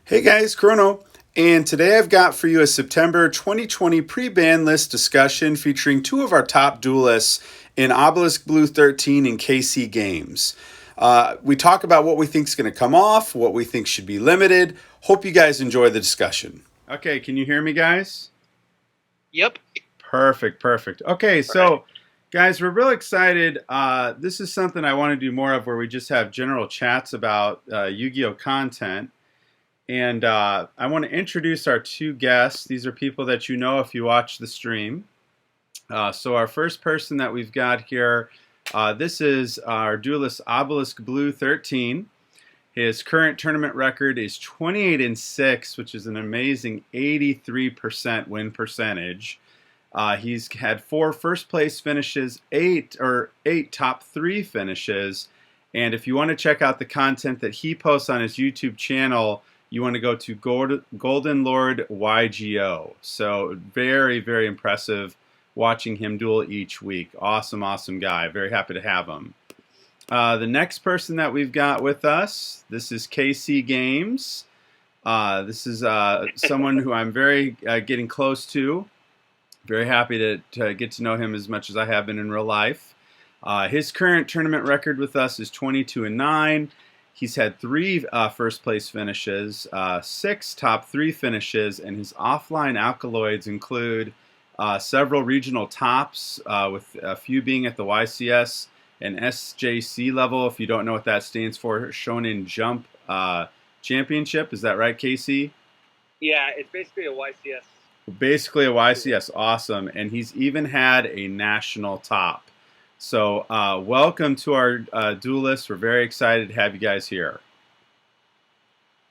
Hey guys, Chrono, and today I've got for you a September 2020 pre-ban list discussion featuring two of our top duelists in ObeliskBlue13 and KCGAMEZ. We talk about what we think is going to come off, what we think should be limited. Hope you guys enjoy the discussion. Okay, can you hear me, guys? Yep. Perfect, perfect. Okay, so guys, we're real excited. This is something I want to do more of where we just have general chats about Yu-Gi-Oh content. And I want to introduce our two guests. These are people that you know if you watch the stream. So our first person that we've got here, this is our duelist ObeliskBlue13. His current tournament record is 28-6, which is an amazing 83% win percentage. He's had 4 first place finishes, 8 top 3 finishes. And if you want to check out the content that he posts on his YouTube channel, you want to go to Golden Lord YGO. So very, very impressive watching him duel each week. Awesome, awesome guy. Very happy to have him. The next person that we've got with us, this is KCGAMEZ. This is someone who I'm very getting close to. Very happy to get to know him as much as I have been in real life. His current tournament record with us is 22-9. He's had 3 first place finishes, 6 top 3 finishes, and his offline alkaloids include several regional tops, with a few being at the YCS and SJC level. If you don't know what that stands for, Shonen Jump Championship. Is that right, Casey? Yeah, it's basically a YCS. Basically a YCS. Awesome. And he's even had a national top. So welcome to our duelists. We're very excited to have you guys here.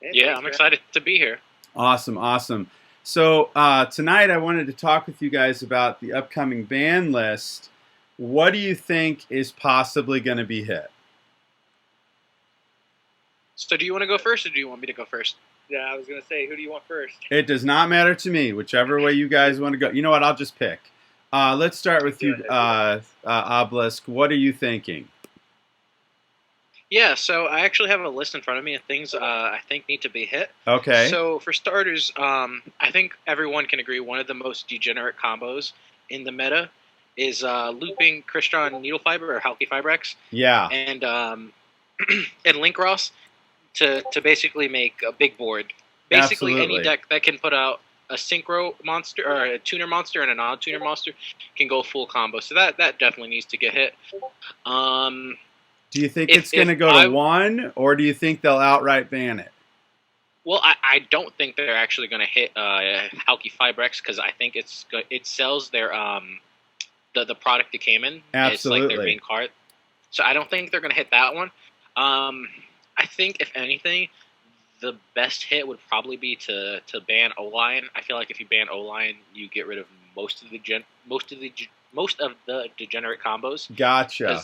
Yeah, I'm excited to be here. Awesome, awesome. So tonight I wanted to talk with you guys about the upcoming ban list. What do you think is possibly going to be hit? So do you want to go first or do you want me to go first? Yeah, I was going to say, who do you want first? It does not matter to me, whichever way you guys want to go. You know what? I'll just pick. Let's start with you, Obelisk. What are you thinking? Yeah, so I actually have a list in front of me of things I think need to be hit. Okay. So for starters, I think everyone can agree one of the most degenerate combos in the meta is looping Crystron Needle Fiber or Halky Fibrex. Yeah. And and Link Ross to basically make a big board. Basically, Absolutely. any deck that can put out a synchro monster or a tuner monster and a non-tuner monster can go full combo. So that definitely needs to get hit. Do you think it's going to go to 1, or do you think they'll outright ban it? Well, I don't think they're actually going to hit Halky Fibrex because I think it sells their the product it came in. Absolutely. It's like their main card. So I don't think they're going to hit that one. I think if anything, the best hit would probably be to ban O-Lion. I feel like if you ban O-Lion, you get rid of most of the degenerate combos. Gotcha. Because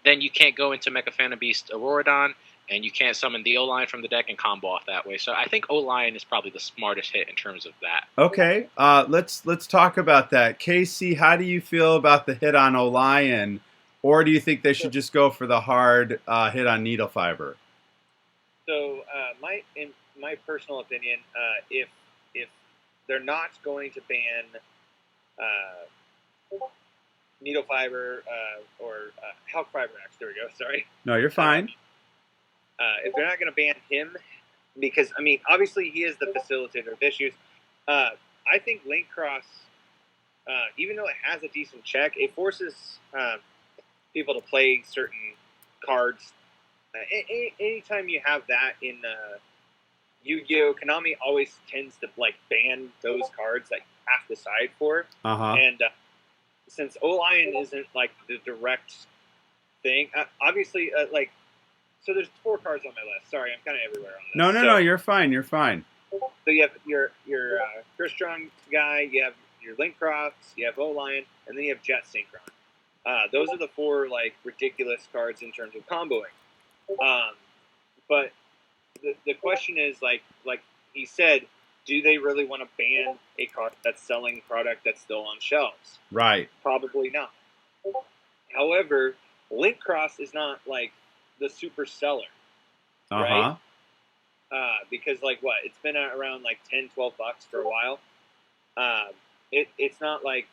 then you can't go into Mecha Phantom Beast Auroradon, and you can't summon the O-Lion from the deck and combo off that way. So I think O-Lion is probably the smartest hit in terms of that. Okay, let's talk about that. Casey, how do you feel about the hit on O-Lion, or do you think they should just go for the hard hit on Needle Fiber? So in my personal opinion, if they're not going to ban Needle Fiber or Halk Fibrex, there we go. Sorry. No, you're fine. If they're not going to ban him, because I mean, obviously he is the facilitator of issues. I think Link Cross, even though it has a decent check, it forces people to play certain cards. Anytime you have that in Yu-Gi-Oh, Konami always tends to like ban those cards that you have to side for. And since O-Lion isn't like the direct thing, obviously, so there's 4 cards on my list. Sorry, I'm kind of everywhere on this. No, you're fine. You're fine. So you have your Crystron guy, you have your Link Cross, you have O-Lion, and then you have Jet Synchron. Those are the 4 like ridiculous cards in terms of comboing. But the question is like he said, do they really want to ban a card that's selling product that's still on shelves? Right. Probably not. However, Link Cross is not like the super seller, right? because like what, it's been around like 10, $12 for a while. It's not like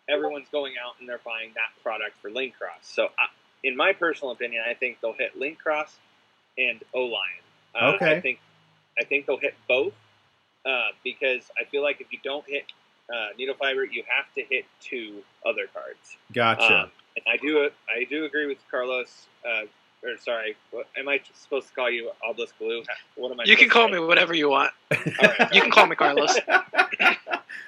everyone's going out and they're buying that product for Link Cross. So in my personal opinion, I think they'll hit Link Cross and O-Lion. Okay. I think they'll hit both because I feel like if you don't hit Needle Fiber, you have to hit 2 other cards. Gotcha. And I do agree with Carlos. Or sorry, what, am I supposed to call you Obelisk Blue? What am I? You can call me whatever you want. All right. You can call me Carlos.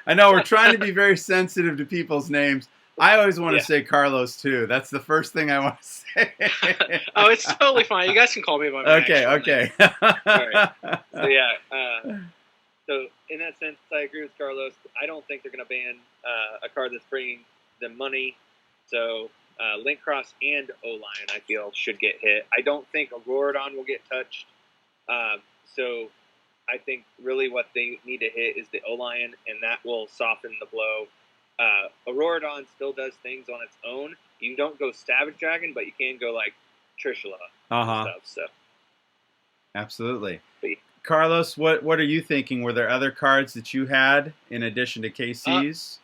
I know we're trying to be very sensitive to people's names. I always want to Yeah. say Carlos too. That's the first thing I want to say. Oh, it's totally fine. You guys can call me by my actual name. right. So yeah. So in that sense, I agree with Carlos. I don't think they're going to ban a card that's bringing them money. So Link Cross and O-Lion, I feel, should get hit. I don't think Auroradon will get touched. So I think really what they need to hit is the O-Lion, and that will soften the blow. Auroradon still does things on its own. You don't go Savage Dragon, but you can go like Trishula and stuff. So Absolutely. But, Carlos, what are you thinking? Were there other cards that you had in addition to KC's?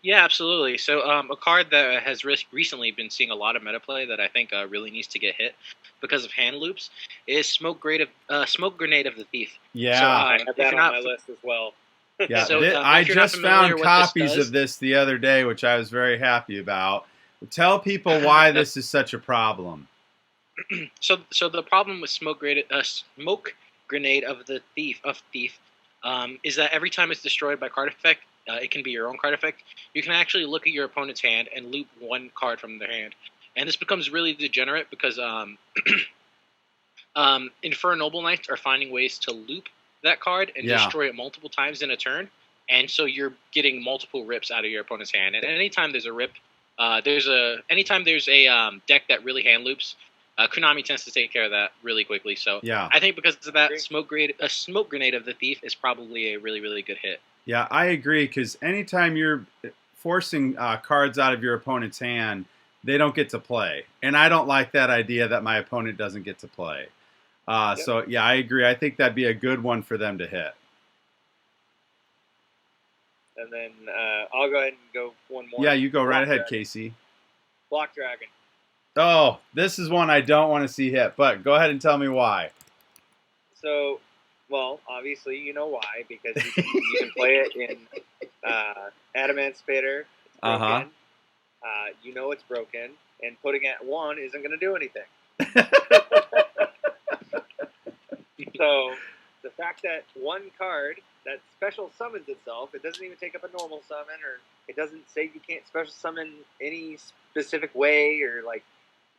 Yeah, absolutely. So a card that has recently been seeing a lot of meta play that I think really needs to get hit because of hand loops is Smoke Grenade of the Thief. Yeah. So, I have if that you're on not my list as well. Yeah, So, I if you're not just familiar found what this copies does- of this the other day, which I was very happy about. Tell people why this is such a problem. So the problem with Smoke Grenade of the Thief is that every time it's destroyed by card effect, it can be your own card effect. You can actually look at your opponent's hand and loop one card from their hand, and this becomes really degenerate because Infer Noble Knights are finding ways to loop that card and destroy it multiple times in a turn, and so you're getting multiple rips out of your opponent's hand. And anytime there's a rip, anytime there's a deck that really hand loops, Konami tends to take care of that really quickly. So Yeah. I think because of that, Smoke Grenade of the Thief is probably a really, really good hit. Yeah, I agree, because anytime you're forcing cards out of your opponent's hand, they don't get to play. And I don't like that idea that my opponent doesn't get to play. So, yeah, I agree. I think that'd be a good one for them to hit. And then I'll go ahead and go one more. Yeah, you go right ahead, Dragon. Casey. Block Dragon. Oh, this is one I don't want to see hit, but go ahead and tell me why. So, well, obviously you know why, because you can play it in Adamant Spader. It's broken. You know it's broken, and putting it at 1 isn't going to do anything. So, the fact that one card that special summons itself, it doesn't even take up a normal summon, or it doesn't say you can't special summon any specific way, or like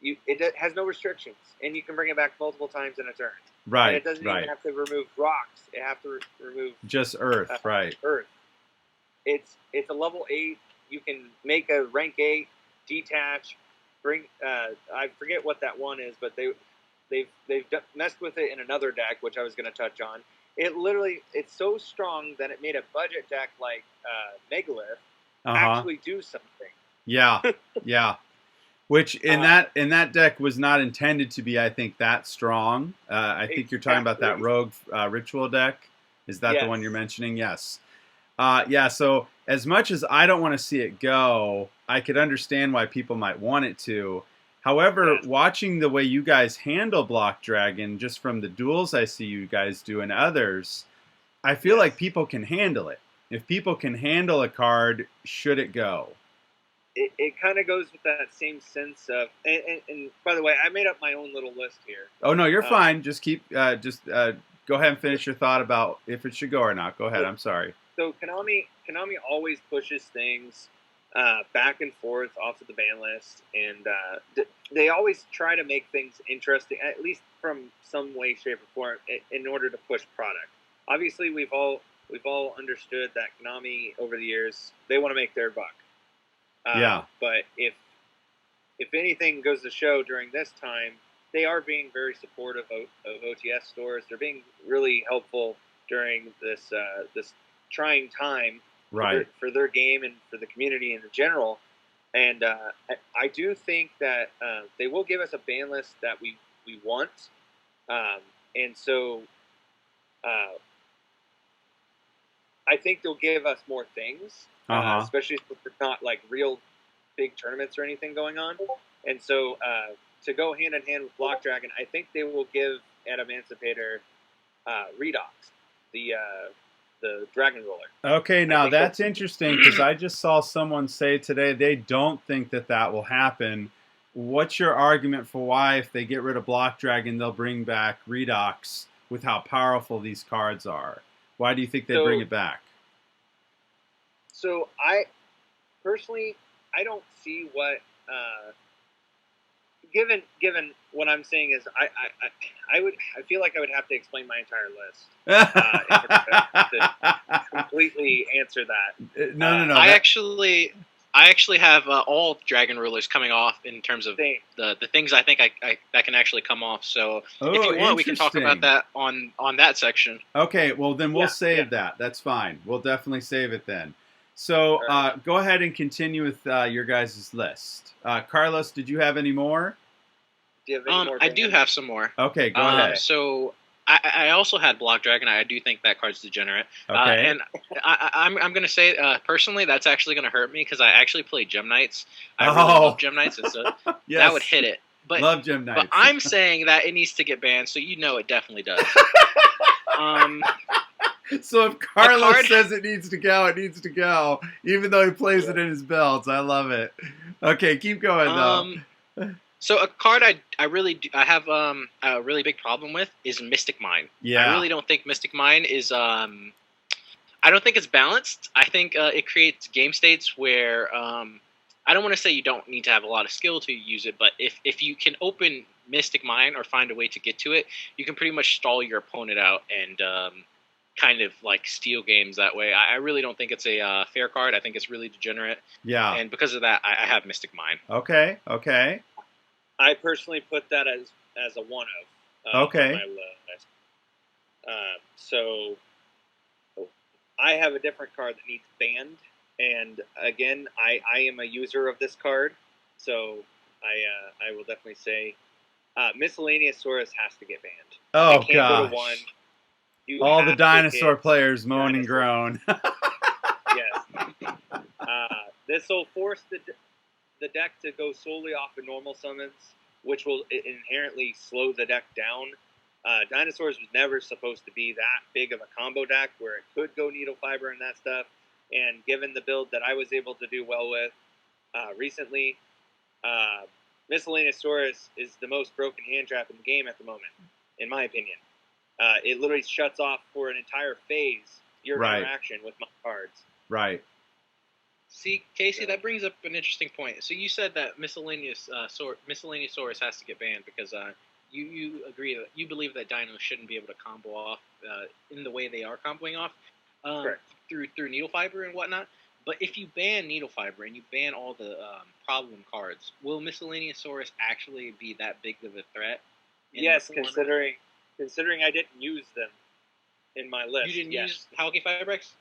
it has no restrictions, and you can bring it back multiple times in a turn. Right, And it doesn't even have to remove rocks. It has to remove just Earth, right. Earth. It's a level 8. You can make a rank 8, detach, bring. I forget what that one is, but they've messed with it in another deck, which I was going to touch on. It's so strong that it made a budget deck like Megalith actually do something. Yeah, yeah. Which in that deck was not intended to be, I think, that strong. I think you're talking about that Rogue Ritual deck. Is that the one you're mentioning? Yes. Yeah, so as much as I don't want to see it go, I could understand why people might want it to. However, watching the way you guys handle Block Dragon, just from the duels I see you guys do and others, I feel like people can handle it. If people can handle a card, should it go? It kind of goes with that same sense of, and by the way, I made up my own little list here. Oh no, you're fine. Just keep, go ahead and finish your thought about if it should go or not. Go ahead. I'm sorry. So Konami always pushes things back and forth off of the ban list, and they always try to make things interesting, at least from some way, shape, or form, in order to push product. Obviously, we've all understood that Konami over the years, they want to make their buck. But if anything goes to show during this time, they are being very supportive of OTS stores. They're being really helpful during this trying time for their game and for the community in general. And I do think that they will give us a ban list that we want. And so I think they'll give us more things, especially if it's not like real big tournaments or anything going on. And so to go hand in hand with Block Dragon, I think they will give at Emancipator Redox, the Dragon Roller. Okay, now that's interesting because I just saw someone say today they don't think that that will happen. What's your argument for why, if they get rid of Block Dragon, they'll bring back Redox with how powerful these cards are? Why do you think they bring it back? So I personally, I don't see what. Given what I'm saying is, I feel like I would have to explain my entire list to completely answer that. No. I actually have all Dragon Rulers coming off in terms of the things I think that can actually come off. So if you want, we can talk about that on that section. Okay, well then we'll save that. That's fine. We'll definitely save it then. So go ahead and continue with your guys' list. Carlos, did you have any more? Do you have any more? I do have some more. Okay, go ahead. So I also had Block Dragon. I do think that card's degenerate. Okay. And I'm going to say, personally, that's actually going to hurt me because I actually play Gem Knights. I really love Gem Knights, and so yes. that would hit it. But, love Gem Knights. But I'm saying that it needs to get banned, so you know it definitely does. So if Carlos says it needs to go, it needs to go, even though he plays it in his belts. I love it. Okay, keep going, though. So a card I have a really big problem with is Mystic Mine. Yeah. I really don't think Mystic Mine is I don't think it's balanced. I think it creates game states where I don't want to say you don't need to have a lot of skill to use it, but if you can open Mystic Mine or find a way to get to it, you can pretty much stall your opponent out and kind of like steal games that way. I really don't think it's a fair card. I think it's really degenerate. Yeah. And because of that, I have Mystic Mine. Okay. I personally put that as a one of. Okay. On my list. So I have a different card that needs banned, and again, I am a user of this card, so I will definitely say Miscellaneous Saurus has to get banned. Oh gosh. Go to one. All the dinosaur players moan and groan. Yes. This will force the deck to go solely off of normal summons, which will inherently slow the deck down. Dinosaurs was never supposed to be that big of a combo deck where it could go Needle Fiber and that stuff. And given the build that I was able to do well with recently, Miscellaneous Saurus is the most broken hand trap in the game at the moment, in my opinion. It literally shuts off for an entire phase your interaction with my cards. Right. See, Casey, that brings up an interesting point. So you said that Miscellaneous Saurus has to get banned because you agree that you believe that dinos shouldn't be able to combo off in the way they are comboing off through Needle Fiber and whatnot. But if you ban Needle Fiber and you ban all the problem cards, will Miscellaneous Saurus actually be that big of a threat? Yes, considering I didn't use them in my list. You didn't use Halki Fibrex?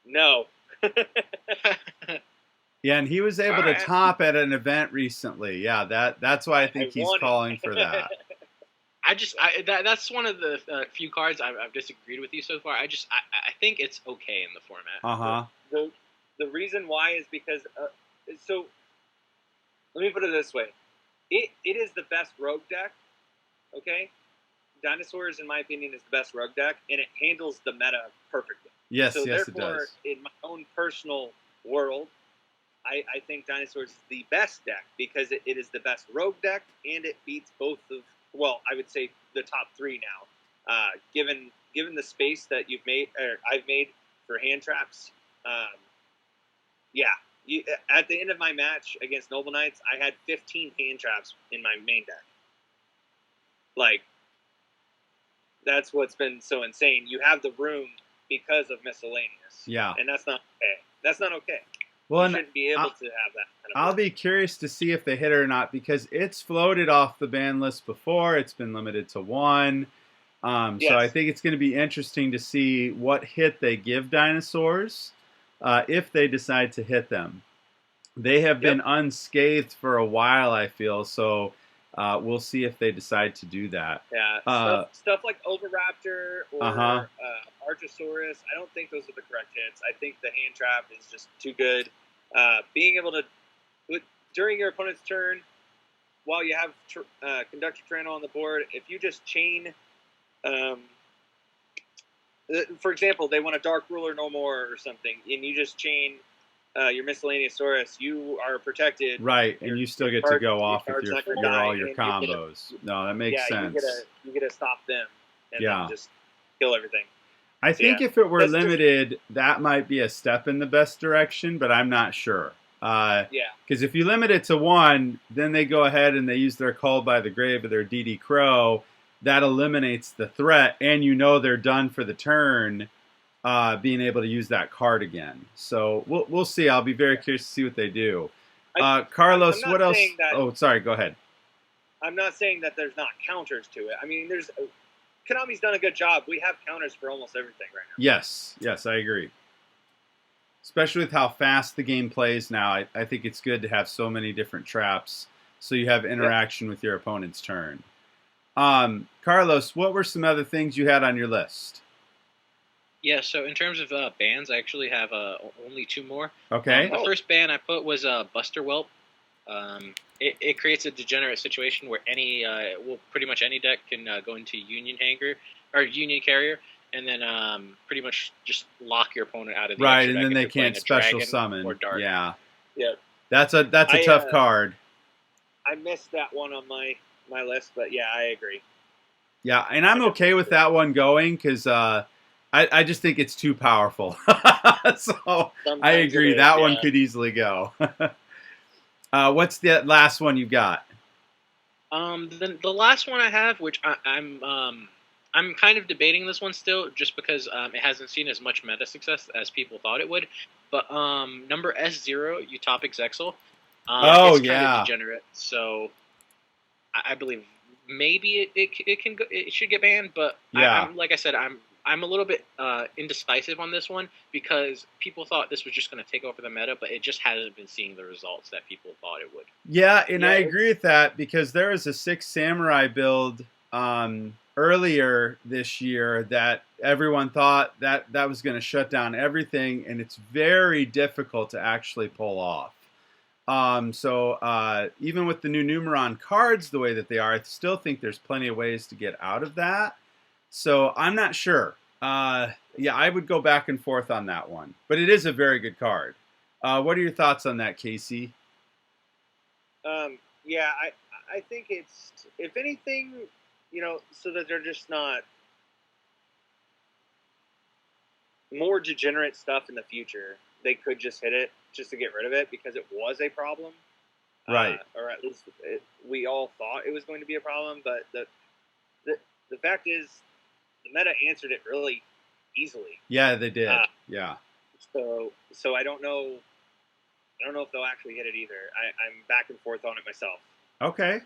No. Yeah, and he was able to top at an event recently. Yeah, that's why I think he's calling for that. That's one of the few cards I've disagreed with you so far. I think it's okay in the format. The reason why is because so let me put it this way: it is the best rogue deck. Okay, Dinosaurs, in my opinion, is the best rogue deck, and it handles the meta perfectly. Yes, so yes, therefore, it does. In my own personal world, I think Dinosaurs is the best deck because it is the best rogue deck, and it beats both of, well, I would say the top three now. Given the space that I've made for hand traps, at the end of my match against Noble Knights, I had 15 hand traps in my main deck. Like, that's what's been so insane. You have the room because of Miscellaneous. Yeah. And that's not okay. That's not okay. Well, you shouldn't be able to have that kind of I'll be curious to see if they hit it or not because it's floated off the ban list before. It's been limited to one. Yes. So I think it's going to be interesting to see what hit they give Dinosaurs if they decide to hit them. They have been unscathed for a while, I feel, so we'll see if they decide to do that. Yeah, stuff like Overraptor or Archosaurus, I don't think those are the correct hits. I think the hand trap is just too good. Being able to, during your opponent's turn, while you have Conductor Tyranno on the board, if you just chain, for example, they want a Dark Ruler no more or something, and you just chain your Miscellaneousaurus, you are protected. Right, and you still get to go off with all your combos. No, that makes sense. You get to stop them and Yeah. then just kill everything. I think if it were limited, that might be a step in the best direction, but I'm not sure. Because if you limit it to 1, then they go ahead and they use their Call by the Grave or their DD Crow. That eliminates the threat, and you know they're done for the turn, being able to use that card again. So we'll see. I'll be very curious to see what they do. Carlos, what else? Oh, sorry. Go ahead. I'm not saying that there's not counters to it. I mean, Konami's done a good job. We have counters for almost everything right now. Yes, I agree. Especially with how fast the game plays now, I think it's good to have so many different traps so you have interaction with your opponent's turn. Carlos, what were some other things you had on your list? Yeah, so in terms of bans, I actually have only 2 more. Okay. The first ban I put was Buster Whelp. It creates a degenerate situation where pretty much any deck can go into Union Hanger or Union Carrier, and then pretty much just lock your opponent out of the right, and then they can't special summon. Or Dark. Yeah, That's a tough card. I missed that one on my list, but yeah, I agree. Yeah, and I'm okay with that one going because I just think it's too powerful. So sometimes I agree that one could easily go. What's the last one you got? The last one I have, which I'm kind of debating this one still, just because it hasn't seen as much meta success as people thought it would. But number S0, Utopic Zexal. It's kind of degenerate, so I believe maybe it should get banned. But like I said, I'm a little bit indecisive on this one because people thought this was just going to take over the meta, but it just hasn't been seeing the results that people thought it would. Yeah, and I agree with that because there was a 6 Samurai build earlier this year that everyone thought that was going to shut down everything, and it's very difficult to actually pull off. So even with the new Numeron cards the way that they are, I still think there's plenty of ways to get out of that. So I'm not sure. I would go back and forth on that one. But it is a very good card. What are your thoughts on that, Casey? I think it's, if anything, so that they're just not more degenerate stuff in the future, they could just hit it just to get rid of it because it was a problem. Right. Or at least we all thought it was going to be a problem, but the fact is the meta answered it really easily. Yeah, they did. Yeah. So I don't know if they'll actually hit it either. I'm back and forth on it myself. Okay.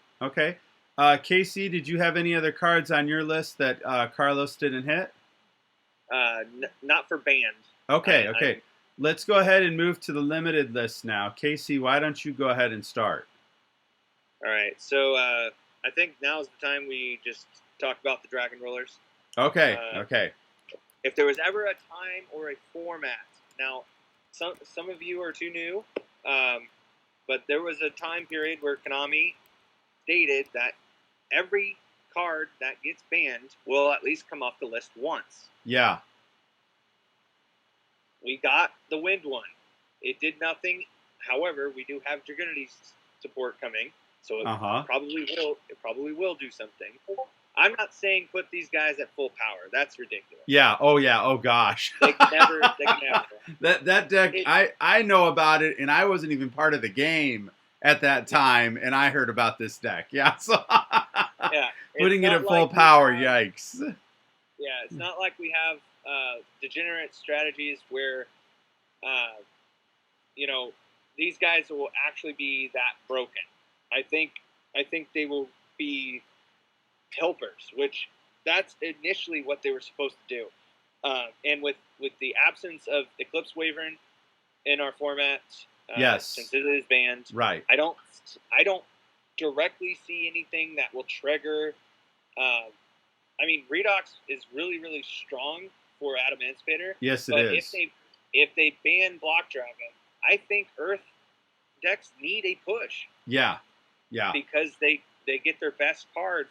Casey, did you have any other cards on your list that Carlos didn't hit? Not for banned. Okay. Let's go ahead and move to the limited list now. Casey, why don't you go ahead and start? All right. So I think now is the time we just talk about the Dragon Rollers. Okay. If there was ever a time or a format, now some of you are too new, but there was a time period where Konami stated that every card that gets banned will at least come off the list once. Yeah. We got the Wind one. It did nothing. However, we do have Dragonity's support coming, so it probably will do something. I'm not saying put these guys at full power. That's ridiculous. Yeah. Oh gosh. They can never. That deck, I know about it, and I wasn't even part of the game at that time, and I heard about this deck. Yeah. So putting it at full power, yikes. Yeah, it's not like we have degenerate strategies where, these guys will actually be that broken. I think they will be helpers, which that's initially what they were supposed to do. And with the absence of Eclipse Wyvern in our format, since it is banned, right? I don't directly see anything that will trigger. Redox is really, really strong for Adamantipator. Yes, it but is. if they ban Block Dragon, I think Earth decks need a push. Yeah. Because they get their best card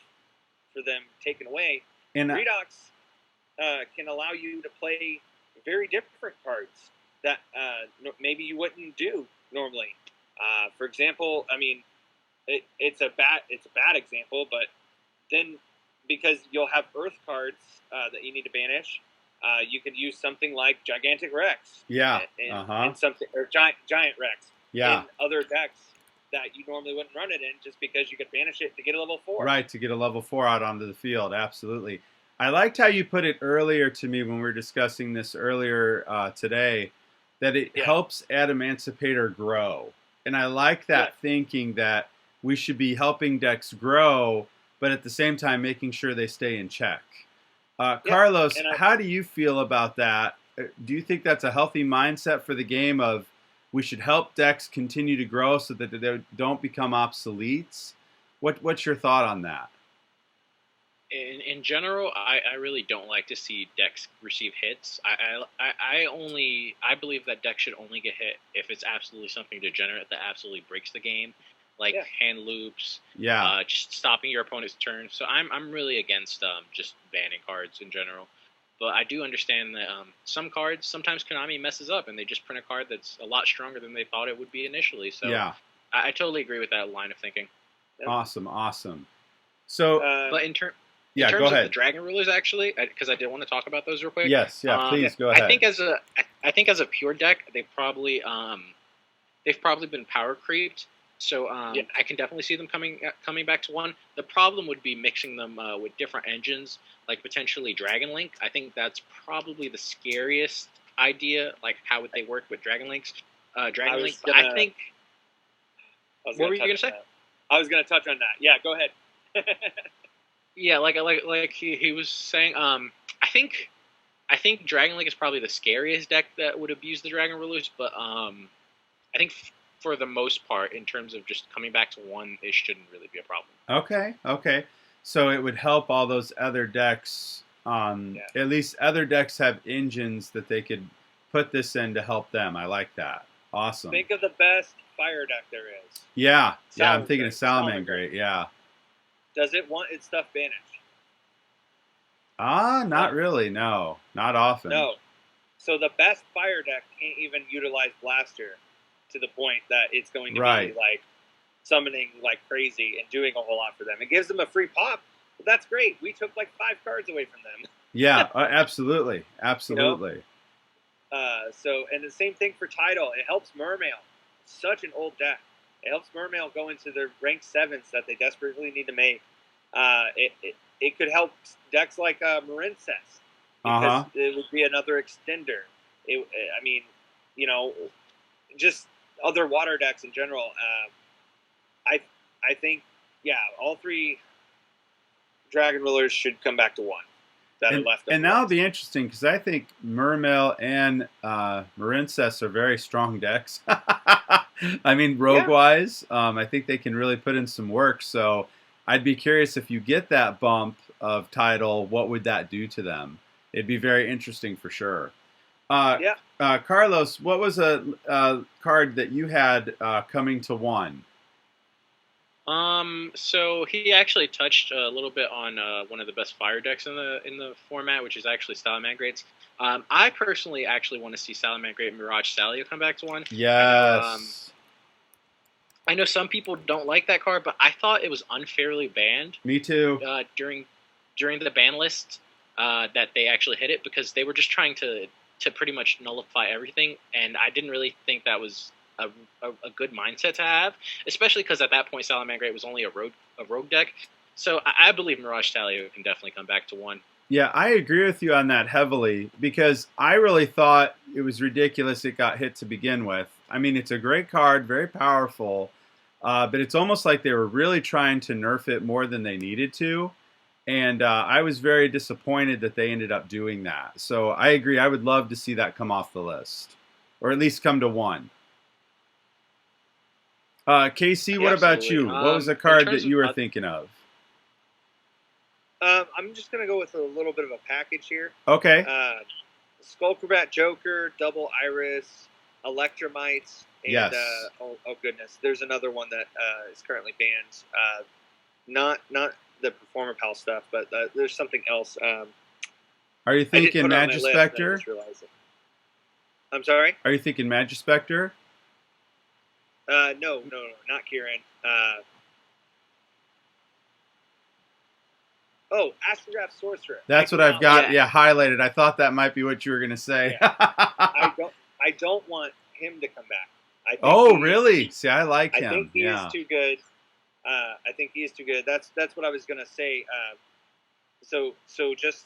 for them taken away. And Redox can allow you to play very different cards that maybe you wouldn't do normally. For example, I mean, it's a bad example, but then because you'll have Earth cards that you need to banish, you could use something like Gigantic Rex. Yeah. And something or Giant Rex. Yeah. In other decks that you normally wouldn't run it in, just because you could banish it to get a level 4. Right, to get a level 4 out onto the field. Absolutely. I liked how you put it earlier to me when we were discussing this earlier today, that it helps Adamantipator grow. And I like that thinking that we should be helping decks grow, but at the same time making sure they stay in check. Carlos, how do you feel about that? Do you think that's a healthy mindset for the game of we should help decks continue to grow so that they don't become obsoletes? What's your thought on that? In general, I really don't like to see decks receive hits. I believe that decks should only get hit if it's absolutely something degenerate that absolutely breaks the game, like hand loops, just stopping your opponent's turn. So I'm really against just banning cards in general. But I do understand that some cards, sometimes Konami messes up and they just print a card that's a lot stronger than they thought it would be initially. So I totally agree with that line of thinking. Awesome. So, but in terms go of ahead. the Dragon Rulers, actually, because I did want to talk about those real quick. Yes, please go ahead. I think as a pure deck, they've probably been power creeped. So I can definitely see them coming back to 1. The problem would be mixing them with different engines, like potentially Dragon Link. I think that's probably the scariest idea. Like, how would they work with Dragon Links? Dragon Link. I think. What were you going to say? I was going to touch on that. Yeah, go ahead. Yeah, like he was saying. I think Dragon Link is probably the scariest deck that would abuse the Dragon Rulers, but I think for the most part, in terms of just coming back to 1, it shouldn't really be a problem. Okay. So it would help all those other decks. At least other decks have engines that they could put this in to help them. I like that. Awesome. Think of the best fire deck there is. Yeah, I'm thinking of Salamangreat. Yeah. Does it want its stuff banished? Not really. No, not often. No. So the best fire deck can't even utilize Blaster to the point that it's going to be like summoning like crazy and doing a whole lot for them. It gives them a free pop. But that's great. We took like 5 cards away from them. Yeah, absolutely. So, and the same thing for Tidal. It helps Mermail. Such an old deck. It helps Mermail go into their rank 7s that they desperately need to make. It could help decks like Marincess, because it would be another extender. Just other water decks in general. I think, all 3 Dragon Rulers should come back to 1. And that'll be interesting, because I think Mermail and Marincess are very strong decks. I mean, rogue-wise, I think they can really put in some work. So I'd be curious, if you get that bump of Tidal, what would that do to them? It'd be very interesting for sure. Carlos, what was a card that you had coming to 1? So he actually touched a little bit on one of the best fire decks in the format, which is actually Salamangreats. I personally actually want to see Salamangreat and Mirage Salio come back to 1. Yes. I know some people don't like that card, but I thought it was unfairly banned. Me too. During the ban list, that they actually hit it, because they were just trying to pretty much nullify everything, and I didn't really think that was a good mindset to have, especially because at that point Salamangreat was only a rogue deck. So I believe Mirage Salio can definitely come back to 1. Yeah, I agree with you on that heavily, because I really thought it was ridiculous it got hit to begin with. I mean, it's a great card, very powerful, but it's almost like they were really trying to nerf it more than they needed to. And I was very disappointed that they ended up doing that. So I agree. I would love to see that come off the list, or at least come to 1. KC, what about you? What was a card that you were thinking of? I'm just gonna go with a little bit of a package here. Okay. Skullcrobat Joker, Double Iris, Electromites, and Yes. Oh goodness, there's another one that is currently banned. Not the Performer Pal stuff, but there's something else. Are you thinking Magispector? I'm sorry? Are you thinking Magispector? No, not Kieran. Astrograph Sorcerer. That's what I've got. Yeah, highlighted. I thought that might be what you were going to say. Yeah. I don't want him to come back. Really? See, I like him. I think he is too good. I think he is too good. That's what I was going to say. So just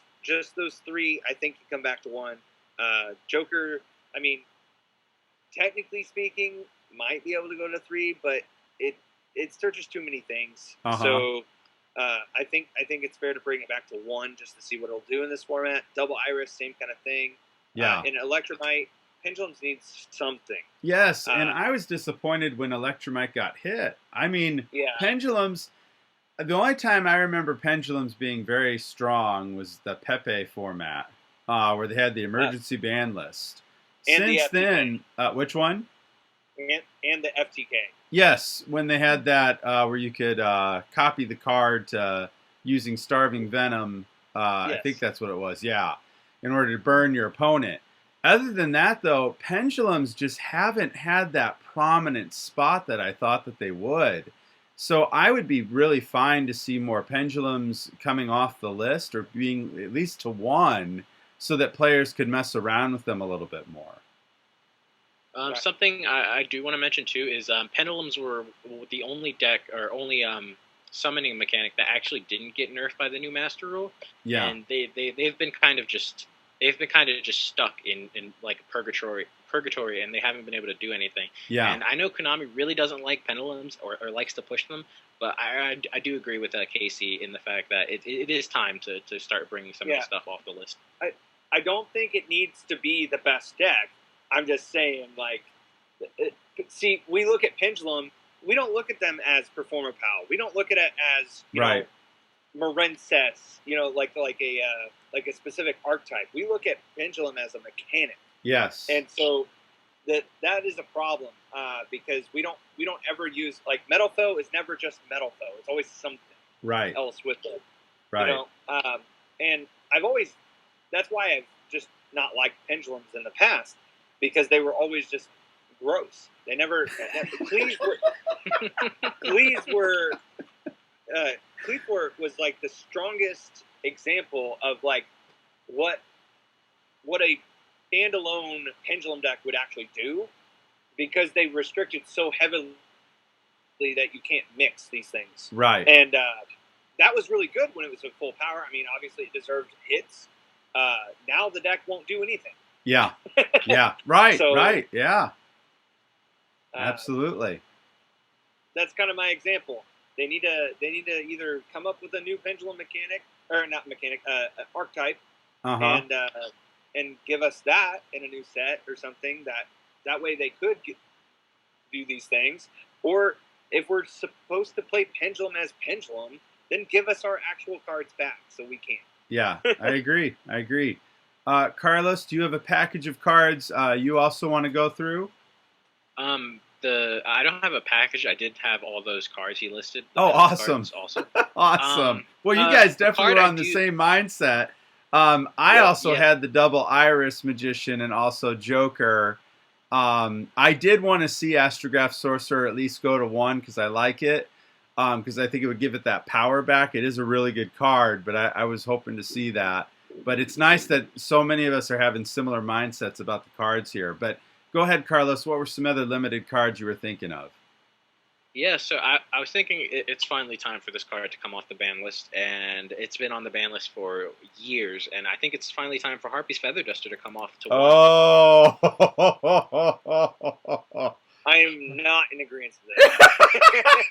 those three, I think, can come back to one. Joker, I mean, technically speaking, might be able to go to three, but it searches too many things. So I think it's fair to bring it back to one just to see what it'll do in this format. Double Iris, same kind of thing. Yeah. And Electromite, Pendulums needs something. Yes, and I was disappointed when Electromite got hit. I mean, Pendulums. The only time I remember Pendulums being very strong was the Pepe format, where they had the emergency ban list. Since then, which one? And the FTK. Yes, when they had that where you could copy the card using Starving Venom. I think that's what it was. Yeah, in order to burn your opponent. Other than that, though, Pendulums just haven't had that prominent spot that I thought that they would. So I would be really fine to see more Pendulums coming off the list or being at least to one so that players could mess around with them a little bit more. Something I do want to mention, too, is Pendulums were the only deck or only summoning mechanic that actually didn't get nerfed by the new Master Rule. Yeah. And they've been kind of just stuck in like purgatory, and they haven't been able to do anything. Yeah. And I know Konami really doesn't like Pendulums or likes to push them, but I do agree with Casey in the fact that it is time to start bringing some of the stuff off the list. I don't think it needs to be the best deck. I'm just saying, like, see, we look at Pendulum, we don't look at them as Performer Pal. We don't look at it as, you know, Morenses, you know, like a specific archetype. We look at Pendulum as a mechanic. Yes. And so that is a problem because we don't ever use, like, Metal Foe is never just Metal Foe. It's always something else with it. Right. You know? And that's why I've just not liked Pendulums in the past, because they were always just gross. They never. Cleave was like the strongest example of like what a standalone Pendulum deck would actually do, because they restricted so heavily that you can't mix these things. Right. And that was really good when it was at full power. I mean, obviously it deserved hits. Now the deck won't do anything. Yeah. Yeah. Right. So, right. Yeah. Absolutely. That's kind of my example. They need to either come up with a new Pendulum mechanic, or not mechanic, archetype, and give us that in a new set or something. That way they could do these things. Or if we're supposed to play Pendulum as Pendulum, then give us our actual cards back so we can. Yeah, I agree. Carlos, do you have a package of cards you also want to go through? I don't have a package. I did have all those cards he listed. Awesome. Awesome. Awesome. Well, you guys definitely were on the same mindset. I also had the Double Iris Magician and also Joker. I did want to see Astrograph Sorcerer at least go to one because I like it. Because I think it would give it that power back. It is a really good card, but I was hoping to see that. But it's nice that so many of us are having similar mindsets about the cards here. But go ahead, Carlos. What were some other limited cards you were thinking of? Yeah, so I was thinking it's finally time for this card to come off the ban list, and it's been on the ban list for years, and I think it's finally time for Harpy's Feather Duster to come off to one. Oh! I am not in agreement with that.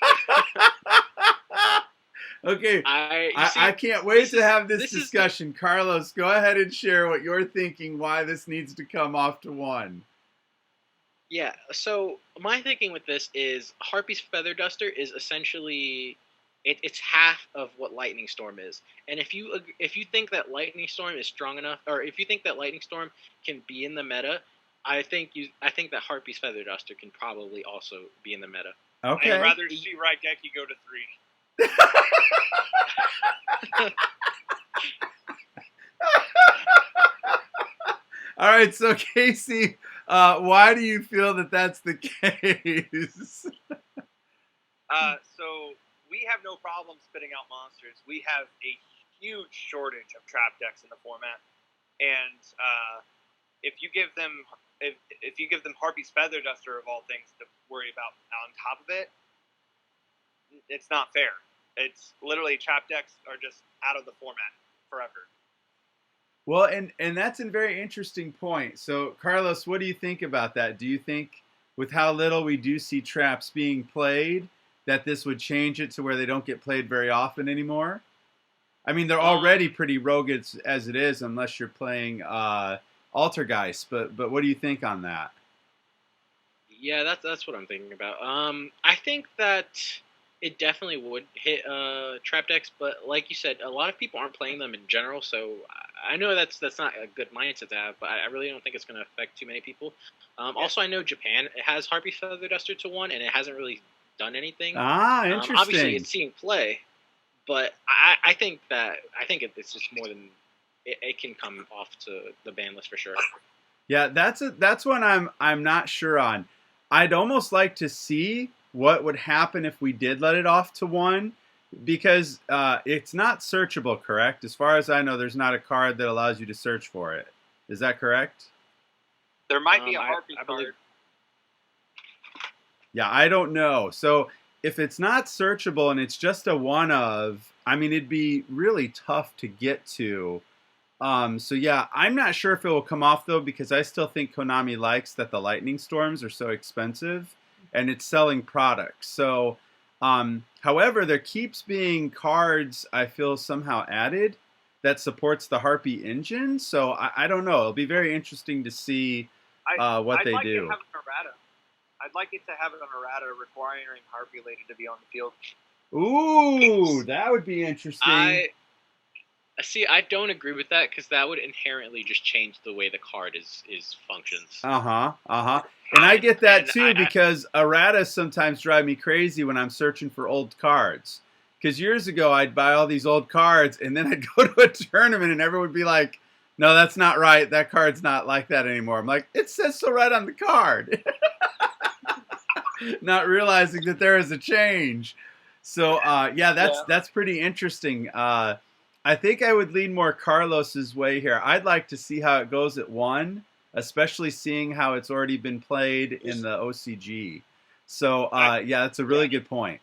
Okay, I can't wait to have this discussion. Carlos, go ahead and share what you're thinking, why this needs to come off to one. Yeah, so my thinking with this is Harpy's Feather Duster is essentially it's half of what Lightning Storm is. And if you think that Lightning Storm is strong enough, or if you think that Lightning Storm can be in the meta, I think that Harpy's Feather Duster can probably also be in the meta. Okay. I'd rather see Raigeki go to 3. All right, so Casey, why do you feel that that's the case? So we have no problem spitting out monsters. We have a huge shortage of trap decks in the format, and if you give them Harpy's Feather Duster of all things to worry about on top of it, it's not fair. It's literally trap decks are just out of the format forever. Well, and that's a very interesting point. So, Carlos, what do you think about that? Do you think, with how little we do see traps being played, that this would change it to where they don't get played very often anymore? I mean, they're already pretty rogue as it is, unless you're playing Altergeist. But what do you think on that? Yeah, that's what I'm thinking about. I think that it definitely would hit trap decks, but like you said, a lot of people aren't playing them in general. So I know that's not a good mindset to have, but I really don't think it's going to affect too many people. Also, I know Japan has Harpy Feather Duster to 1, and it hasn't really done anything. Interesting. Obviously, it's seeing play, but I think it's just more than it can come off to the ban list for sure. Yeah, that's one I'm not sure on. I'd almost like to see what would happen if we did let it off to 1, because it's not searchable, correct? As far as I know, there's not a card that allows you to search for it. Is that correct? There might be a Harpy card. Believe... Yeah, I don't know. So if it's not searchable and it's just a one of, I mean, it'd be really tough to get to. So yeah, I'm not sure if it will come off though, because I still think Konami likes that the Lightning Storms are so expensive and it's selling products. So, however, there keeps being cards I feel somehow added that supports the Harpy engine. So I don't know. It'll be very interesting to see what they do. I'd like it to have an errata requiring Harpy Lady to be on the field. Ooh, that would be interesting. I don't agree with that, because that would inherently just change the way the card is functions. And I get that too, because errata sometimes drive me crazy when I'm searching for old cards. Because years ago, I'd buy all these old cards, and then I'd go to a tournament, and everyone would be like, no, that's not right. That card's not like that anymore. I'm like, it says so right on the card. Not realizing that there is a change. So, that's pretty interesting. I think I would lean more Carlos's way here. I'd like to see how it goes at 1, especially seeing how it's already been played in the OCG. So, that's a really good point.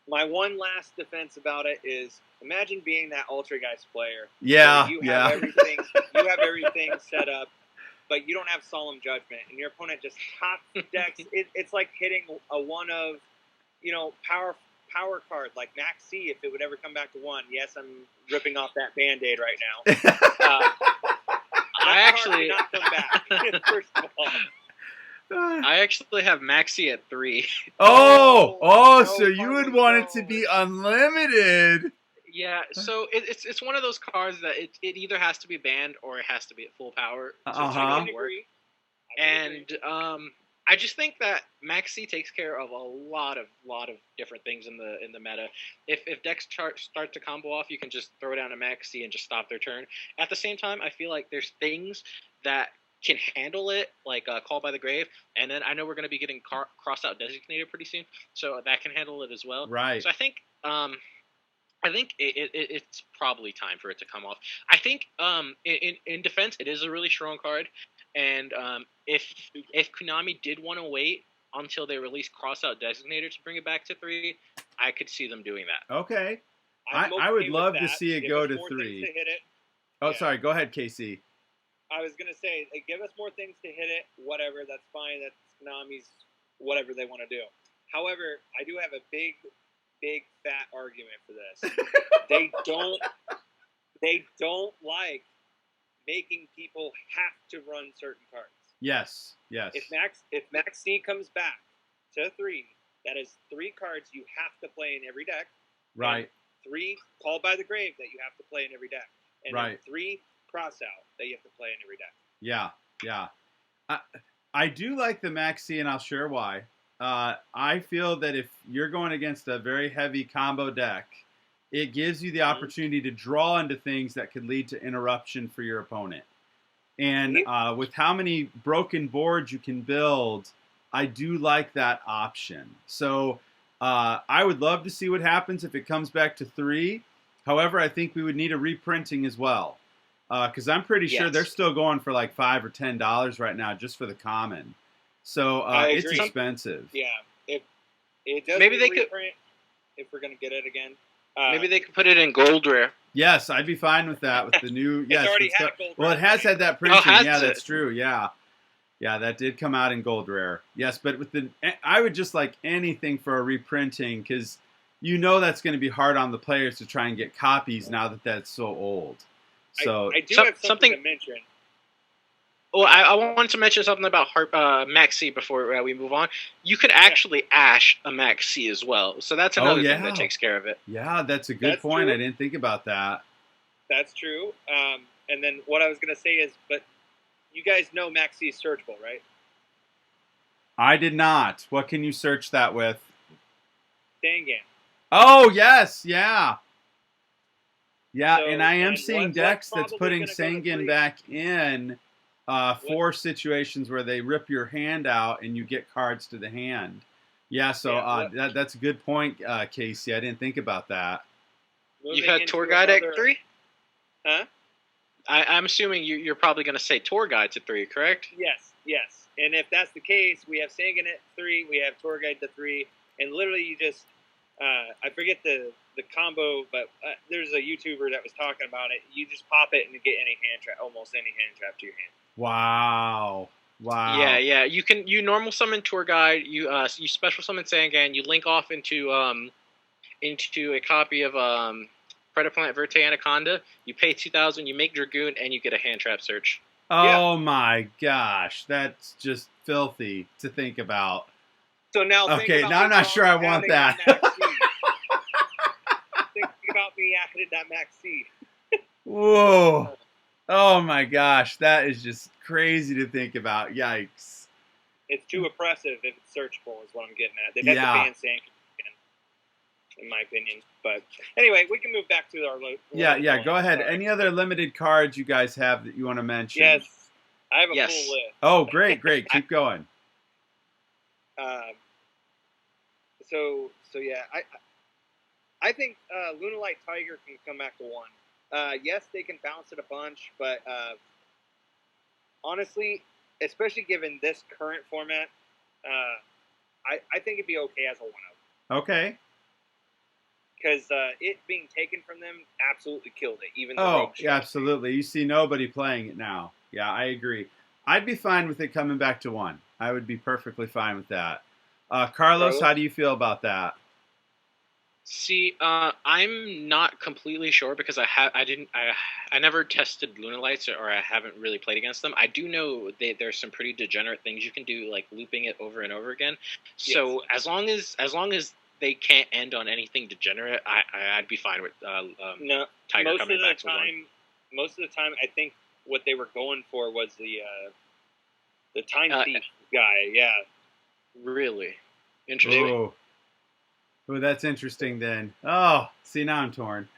My one last defense about it is, imagine being that Altergeist player. Yeah, you have everything set up, but you don't have Solemn Judgment, and your opponent just hot decks. It's like hitting a one of, power card like Max C, if it would ever come back to 1. Yes, I'm ripping off that Band-Aid right now. I actually not come back. First of all, I actually have Maxi at 3. So you would want it to be unlimited. Yeah, so it's one of those cards that it either has to be banned or it has to be at full power. I agree. And I just think that Maxi takes care of a lot of different things in the meta. If decks start to combo off, you can just throw down a Maxi and just stop their turn. At the same time, I feel like there's things that can handle it, like Call by the Grave, and then I know we're going to be getting crossed out Designated pretty soon, so that can handle it as well. Right. So I think it's probably time for it to come off. I think in defense, it is a really strong card, and if Konami did want to wait until they release Crossout Designator to bring it back to 3, I could see them doing that. Okay. I would love to see it go to 3. Sorry. Go ahead, Casey. I was going to say, give us more things to hit it. Whatever. That's fine. That's Konami's whatever they want to do. However, I do have a big fat argument for this. They don't like making people have to run certain cards. Yes. If Max C comes back to 3, that is 3 cards you have to play in every deck. Right. And 3 Called by the Grave that you have to play in every deck. And then Right. 3 Crossout that you have to play in every deck. Yeah. Yeah. I do like the Maxi, and I'll share why. I feel that if you're going against a very heavy combo deck, it gives you the opportunity to draw into things that could lead to interruption for your opponent. And with how many broken boards you can build, I do like that option. So I would love to see what happens if it comes back to 3. However, I think we would need a reprinting as well. Because I'm pretty sure they're still going for like $5 or $10 right now just for the common. So it's expensive. Yeah, if it does maybe they reprint, if we're gonna get it again. Maybe they could put it in gold rare. Yes, I'd be fine with that with the new. Yes, already had gold well, rare. it has had that printing. Yeah, it? that's true. Yeah, that did come out in gold rare. Yes, but with I would just like anything for a reprinting because that's going to be hard on the players to try and get copies now that that's so old. So I do have something to mention. Well, I wanted to mention something about Maxi before we move on. You could actually ash a Maxi as well, so that's another thing that takes care of it. Yeah, that's a good point. True. I didn't think about that. That's true. And then what I was going to say is, but you guys know Maxi is searchable, right? I did not. What can you search that with? Sangan. Oh, yes. Yeah. Yeah, So, and I am seeing decks that's putting Sangan back in for situations where they rip your hand out and you get cards to the hand. Yeah, so that's a good point, Casey. I didn't think about that. You had Tour Guide at 3? Huh? I'm assuming you're probably going to say Tour Guide's at 3, correct? Yes. And if that's the case, we have Sangan at 3, we have Tour Guide to 3, and literally you just, I forget the combo, but there's a YouTuber that was talking about it. You just pop it and you get almost any hand trap to your hand. Wow. Yeah. You normal summon Tour Guide. You special summon Sangan. You link off into a copy of Predaplanet Verte Anaconda. You pay 2,000. You make Dragoon, and you get a hand trap search. Oh my gosh, that's just filthy to think about. So now, now I'm not sure I want that. Think about me adding that Maxi. Whoa. Oh my gosh, that is just crazy to think about. Yikes. It's too oppressive if it's searchable is what I'm getting at. They've had to ban Sangan, in my opinion. But anyway, we can move back to our... Go ahead. Any other limited cards you guys have that you want to mention? Yes. I have a full list. Oh, great. Keep going. So yeah, I think Lunalight Tiger can come back to 1. Yes, they can bounce it a bunch, but honestly, especially given this current format, I think it'd be okay as a 1-of. Okay. Because it being taken from them absolutely killed it. Even absolutely. You see nobody playing it now. Yeah, I agree. I'd be fine with it coming back to 1. I would be perfectly fine with that. Carlos, how do you feel about that? See, I'm not completely sure because I never tested Lunalights or I haven't really played against them. I do know there's some pretty degenerate things you can do, like looping it over and over again. So as long as they can't end on anything degenerate, I'd be fine with Tiger coming back to 1. Most of the time, I think what they were going for was the Time Thief guy. Yeah. Really interesting. Oh, that's interesting then. Oh, see, now I'm torn.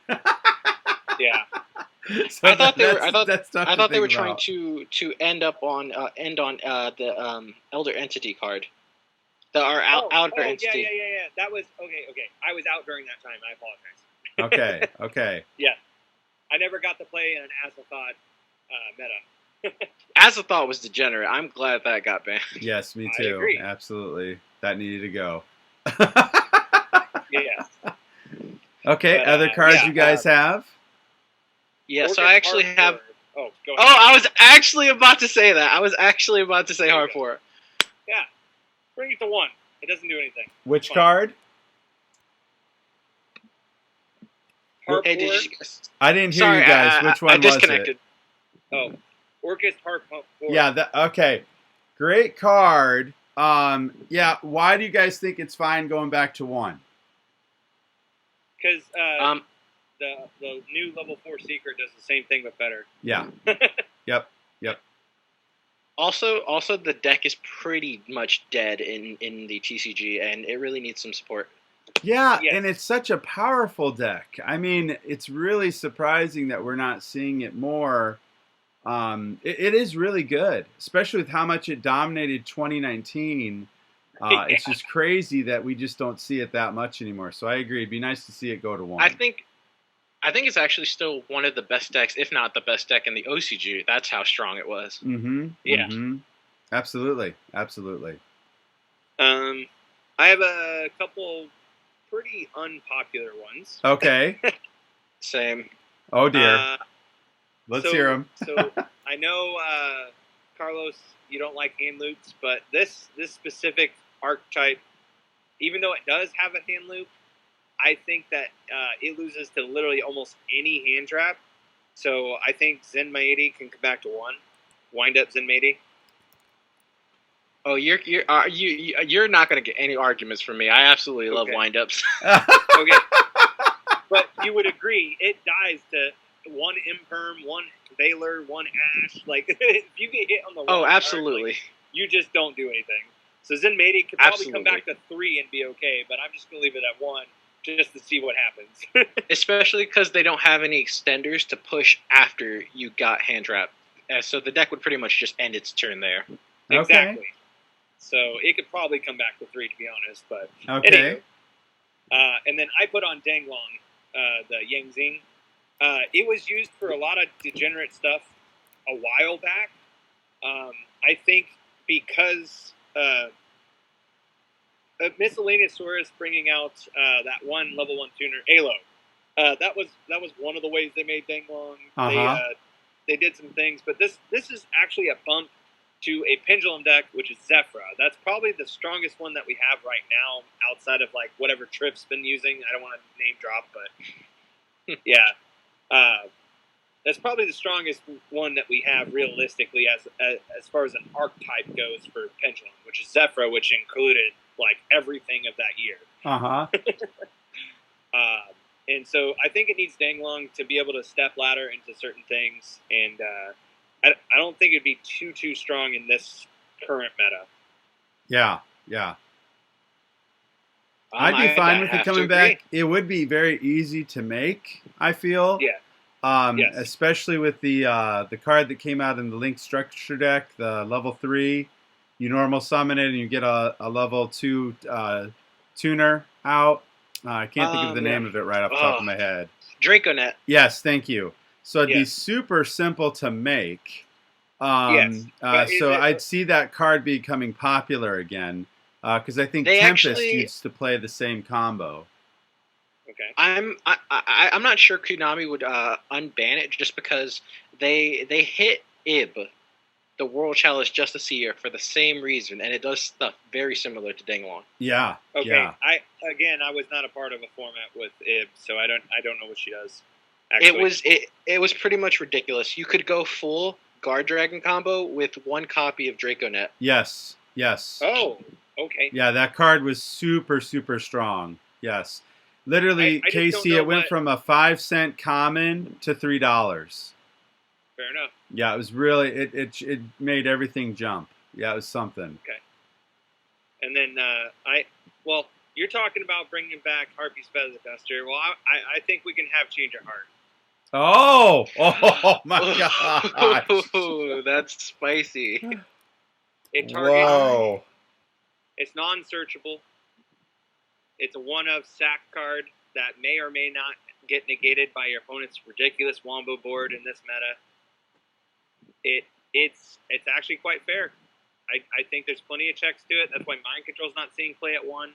Yeah. So I thought they were trying to end on the Elder Entity card. Outer Entity. Yeah. That was okay. I was out during that time. I apologize. Okay. Yeah. I never got to play in an Azathoth meta. Azathoth was degenerate. I'm glad that got banned. Yes, me too. I agree. Absolutely. That needed to go. Yes. Okay, other cards you guys have? Yeah, so I actually have... Go ahead. I was actually about to say that. I was actually about to say Harpour. Yeah. Bring it to 1. It doesn't do anything. Which card? Harpour. Hey, I didn't hear you guys. Which one was it? I disconnected. Orcust Harpour. Yeah, okay. Great card. Why do you guys think it's fine going back to 1? because Um, the new level 4 secret does the same thing but better. Yeah. Yep. Yep. Also, the deck is pretty much dead in the TCG, and it really needs some support. Yeah, Yes. and it's such a powerful deck. I mean, it's really surprising that we're not seeing it more. It is really good, especially with how much it dominated 2019. Yeah. It's just crazy that we just don't see it that much anymore. So I agree. It'd be nice to see it go to 1. I think it's actually still one of the best decks, if not the best deck in the OCG. That's how strong it was. Mm-hmm. Yeah. Mm-hmm. Absolutely. Absolutely. I have a couple pretty unpopular ones. Okay. Same. Oh dear. Let's hear them. So I know, Carlos, you don't like hand loops, but this specific archetype, even though it does have a hand loop, I think that it loses to literally almost any hand trap. So I think Zenmaedi can come back to 1. Wind up Zenmaedi. Oh, you're not going to get any arguments from me. I absolutely love windups. Okay. But you would agree, it dies to 1 Imperm, 1 Baylor, 1 Ash. Like, if you get hit on the Oh, wrong absolutely. card, like, you just don't do anything. So Zenmaedi could probably come back to 3 and be okay, but I'm just going to leave it at 1 just to see what happens. Especially because they don't have any extenders to push after you got hand trapped. So the deck would pretty much just end its turn there. Exactly. So it could probably come back to 3, to be honest. But Okay. anyway, and then I put on Danglong, the Yangzing. It was used for a lot of degenerate stuff a while back. I think because Miscellaneous Saurus bringing out that one level 1 tuner, Alo. That was one of the ways they made Danglong. They did some things, but this is actually a bump to a pendulum deck, which is Zephyra. That's probably the strongest one that we have right now, outside of like whatever Tripp's been using. I don't want to name drop, but yeah, that's probably the strongest one that we have realistically as far as an archetype goes for pendulum, which is Zephyra, which included like everything of that year. And so I think it needs Danglong to be able to step ladder into certain things, and I don't think it'd be too strong in this current meta. Yeah. I'd be fine with it coming back. It would be very easy to make, I feel. Yeah. Yes. Especially with the card that came out in the Link Structure deck, the level 3. You normal summon it and you get a level 2 tuner out. I can't think of the name of it right off the top of my head. Draconet. Yes, thank you. So it'd be super simple to make. So I'd see that card becoming popular again, because I think Tempest used to play the same combo. Okay. I'm not sure Konami would unban it just because they hit IB, the World Challenge Justice Year, for the same reason, and it does stuff very similar to Danglong. Yeah. Okay. Yeah. I was not a part of a format with IB, so I don't know what she does. Actually. It was pretty much ridiculous. You could go full Guard Dragon combo with 1 copy of Draconet. Yes. Oh, okay. Yeah, that card was super strong. Yes. Literally, I Casey, it went from a 5-cent common to $3. Fair enough. Yeah, it was really it made everything jump. Yeah, it was something. Okay. And then you're talking about bringing back Harpy's Feather Duster. Well, I think we can have Change of Heart. Oh my god! Oh, that's spicy. It targets. Whoa! It's non-searchable. It's a one-of sack card that may or may not get negated by your opponent's ridiculous Wombo board in this meta. It's actually quite fair. I think there's plenty of checks to it. That's why Mind Control's not seeing play at 1.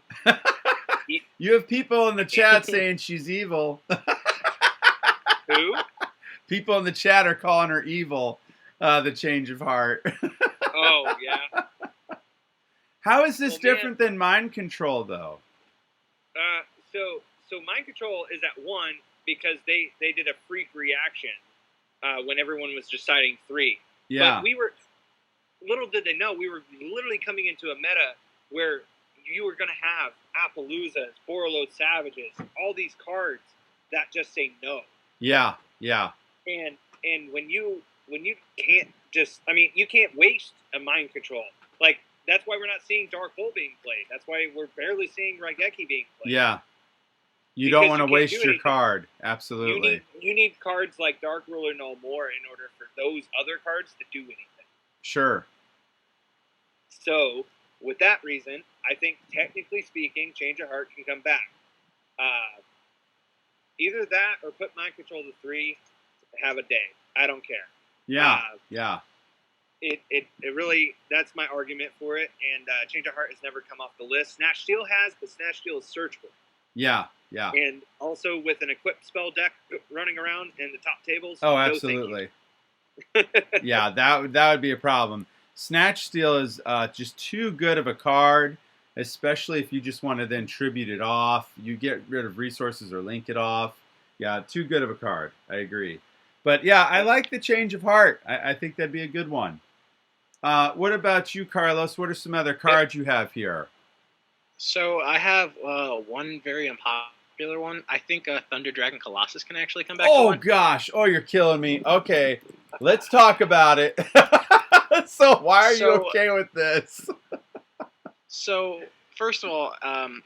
You have people in the chat saying she's evil. Who? People in the chat are calling her evil. The Change of Heart. Oh yeah. How is this different than Mind Control, though? So Mind Control is at 1 because they did a freak reaction when everyone was deciding 3. Yeah. But little did they know, we were literally coming into a meta where you are going to have Appaloozas, Borreload Savages, all these cards that just say no. Yeah. And when you can't just, I mean, you can't waste a mind control. Like, that's why we're not seeing Dark Hole being played. That's why we're barely seeing Raigeki being played. Yeah. You Because don't want to you can't waste do your anything. card. Absolutely. You need cards like Dark Ruler No More in order for those other cards to do anything. Sure. So, with that reason, I think technically speaking, Change of Heart can come back. Either that or put Mind Control to 3, have a day. I don't care. Yeah. It really, that's my argument for it. And Change of Heart has never come off the list. Snatch Steel has, but Snatch Steel is searchable. Yeah. And also with an equipped spell deck running around in the top tables. Oh, no absolutely. thank you. Yeah, that would be a problem. Snatch Steal is just too good of a card, especially if you just want to then tribute it off. You get rid of resources or link it off. Yeah, too good of a card. I agree. But yeah, I like the Change of Heart. I think that'd be a good one. What about you, Carlos? What are some other cards you have here? So I have one very unpopular one. I think Thunder Dragon Colossus can actually come back. Oh gosh! Oh, you're killing me. Okay, let's talk about it. So why are you okay with this? So first of all,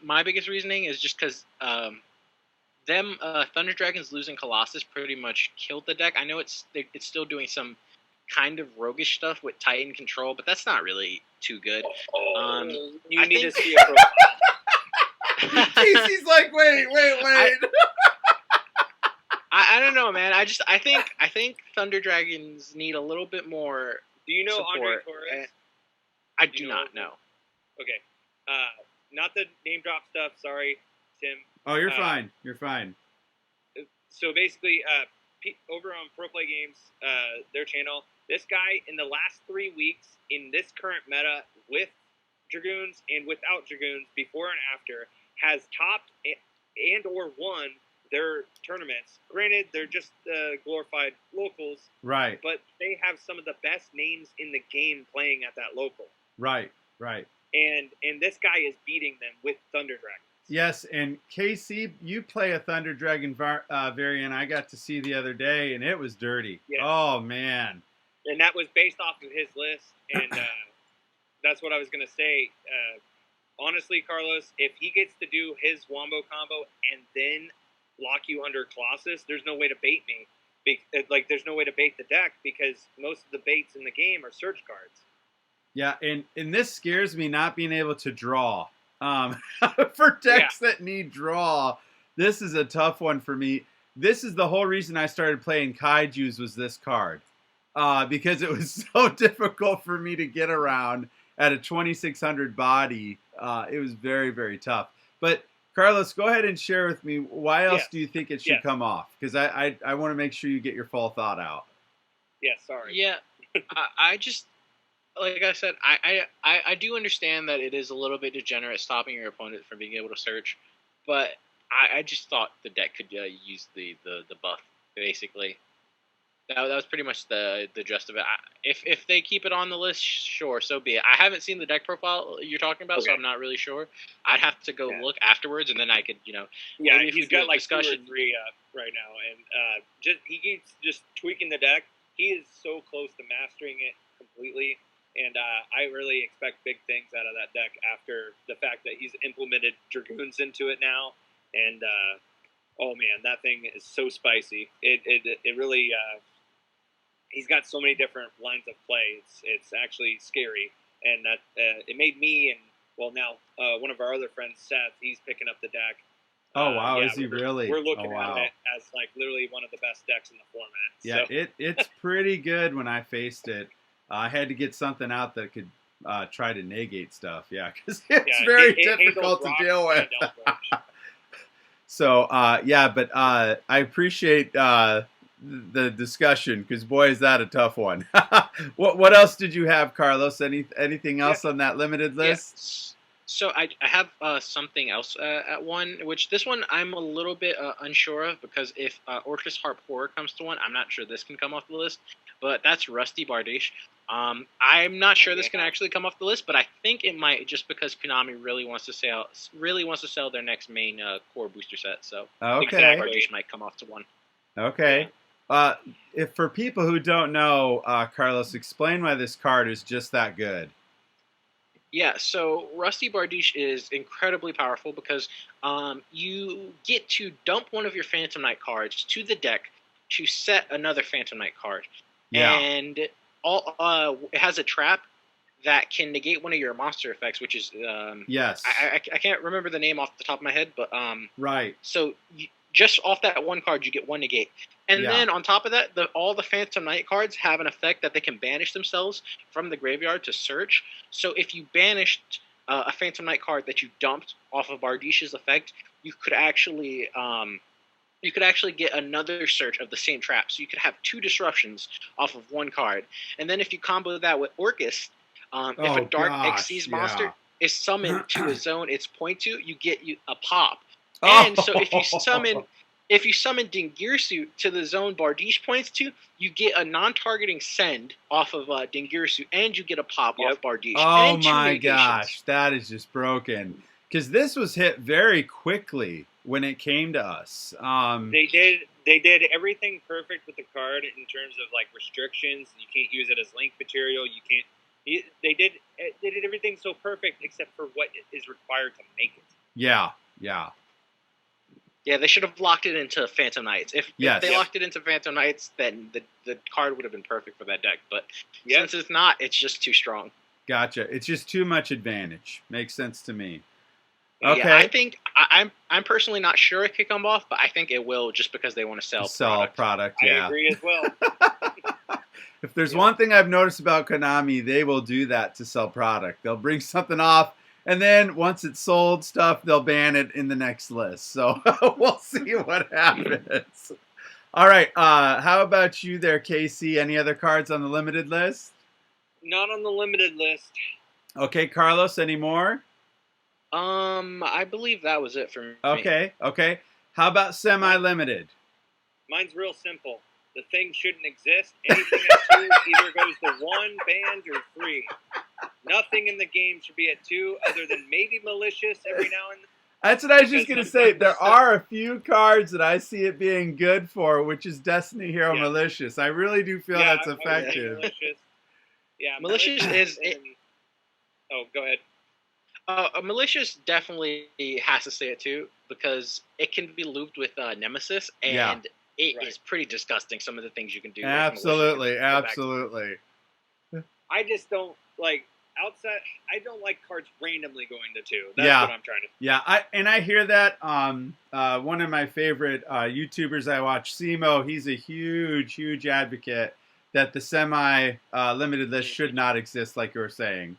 my biggest reasoning is just because Thunder Dragons losing Colossus pretty much killed the deck. I know it's still doing some kind of roguish stuff with Titan control, but that's not really too good. You need to see a profile. Casey's like, wait. I don't know, man. I think Thunder Dragons need a little bit more. Do you know support. Andre Torres? I do not know. Okay. Not the name drop stuff. Sorry, Tim. Oh, you're fine. You're fine. So basically, over on Pro Play Games, their channel, this guy in the last 3 weeks in this current meta with Dragoons and without Dragoons, before and after, has topped and or won their tournaments. Granted, they're just glorified locals. Right. But they have some of the best names in the game playing at that local. Right. And this guy is beating them with Thunder Dragons. Yes, and KC, you play a Thunder Dragon variant I got to see the other day, and it was dirty. Yes. Oh, man. And that was based off of his list, and that's what I was going to say. Honestly, Carlos, if he gets to do his Wombo combo and then lock you under Colossus, there's no way to bait me. There's no way to bait the deck because most of the baits in the game are search cards. Yeah, and this scares me not being able to draw. For decks that need draw, this is a tough one for me. This is the whole reason I started playing Kaijus was this card. Because it was so difficult for me to get around at a 2600 body. It was very, very tough. But Carlos, go ahead and share with me, why else do you think it should come off? Because I want to make sure you get your full thought out. Yeah, sorry. Yeah, I just, like I said, I do understand that it is a little bit degenerate stopping your opponent from being able to search, but I just thought the deck could use the buff, basically. That was pretty much the gist of it. If they keep it on the list, sure, so be it. I haven't seen the deck profile you're talking about, so I'm not really sure. I'd have to go look afterwards, and then I could, Yeah, maybe if he's got like discussion 2 or 3 right now, and he keeps just tweaking the deck. He is so close to mastering it completely, and I really expect big things out of that deck after the fact that he's implemented Dragoons into it now, and oh man, that thing is so spicy. It really. He's got so many different lines of play. It's actually scary, and that it made me and now one of our other friends, Seth, he's picking up the deck. Oh wow, is he really? We're looking at it as like literally one of the best decks in the format. Yeah, so. it's pretty good. When I faced it, I had to get something out that could try to negate stuff. Yeah, because it's very difficult to deal with. So but I appreciate the discussion, because boy, is that a tough one. What else did you have, Carlos? Anything else on that limited list? So I have something else at one, which this one I'm a little bit unsure of, because if Orcus Harp Horror comes to one, I'm not sure this can come off the list, but that's Rusty Bardiche. I'm not sure this can actually come off the list, but I think it might, just because Konami really wants to sell their next main core booster set. So Okay. Bardiche might come off to one. Okay. If for people who don't know, Carlos, explain why this card is just that good. Yeah, so Rusty Bardiche is incredibly powerful because you get to dump one of your Phantom Knight cards to the deck to set another Phantom Knight card. Yeah. And it has a trap that can negate one of your monster effects, which is yes. I can't remember the name off the top of my head, but right. So just off that one card, you get one negate, and then on top of that, all the Phantom Knight cards have an effect that they can banish themselves from the graveyard to search. So if you banished a Phantom Knight card that you dumped off of Bardiche's effect, you could actually get another search of the same trap. So you could have 2 disruptions off of one card, and then if you combo that with Orcus, if a Dark Xyz monster is summoned to a zone it's point to, you get a pop. And so if you summon Dingirsu to the zone Bardiche points to, you get a non-targeting send off of Dingirsu, and you get a pop off Bardiche. Oh and 2 my negations. gosh, that is just broken. Because this was hit very quickly when it came to us. They did everything perfect with the card in terms of like restrictions. You can't use it as link material. You can't. They did everything so perfect except for what is required to make it. Yeah. Yeah, they should have locked it into Phantom Knights. If they locked it into Phantom Knights, then the card would have been perfect for that deck. But since it's not, it's just too strong. Gotcha. It's just too much advantage. Makes sense to me. Okay. Yeah, I think I'm personally not sure it could come off, but I think it will, just because they want to sell product. Yeah, I agree as well. If there's one thing I've noticed about Konami, they will do that to sell product. They'll bring something off, and then once it's sold stuff, they'll ban it in the next list. So we'll see what happens. All right. How about you there, Casey? Any other cards on the limited list? Not on the limited list. Okay, Carlos, any more? I believe that was it for me. Okay. How about semi-limited? Mine's real simple. The thing shouldn't exist. Anything at 2 either goes to 1, banned, or 3. Nothing in the game should be at 2 other than maybe malicious every now and then. That's what I was just going to say. There are a few cards that I see it being good for, which is Destiny Hero Malicious. I really do feel that's effective. Malicious. Yeah, Malicious is... Oh, go ahead. Malicious definitely has to stay at 2 because it can be looped with Nemesis, and it is pretty disgusting, some of the things you can do. Absolutely. I just don't like outside. I don't like cards randomly going to 2. That's what I'm trying to. Yeah, I hear that. One of my favorite YouTubers I watch, Simo, he's a huge advocate that the semi-limited list should not exist, like you were saying.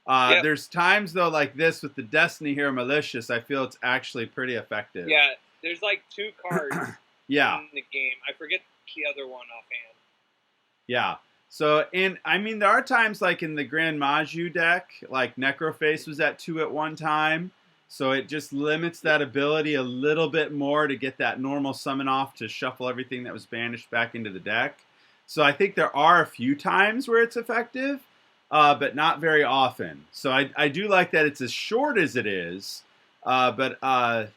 There's times, though, like this with the Destiny Hero Malicious, I feel it's actually pretty effective. Yeah, there's like 2 cards in the game. I forget the other one offhand. Yeah. So, there are times like in the Grand Maju deck, like Necroface was at 2 at one time. So it just limits that ability a little bit more to get that normal summon off to shuffle everything that was banished back into the deck. So I think there are a few times where it's effective. But not very often. So I do like that it's as short as it is. But I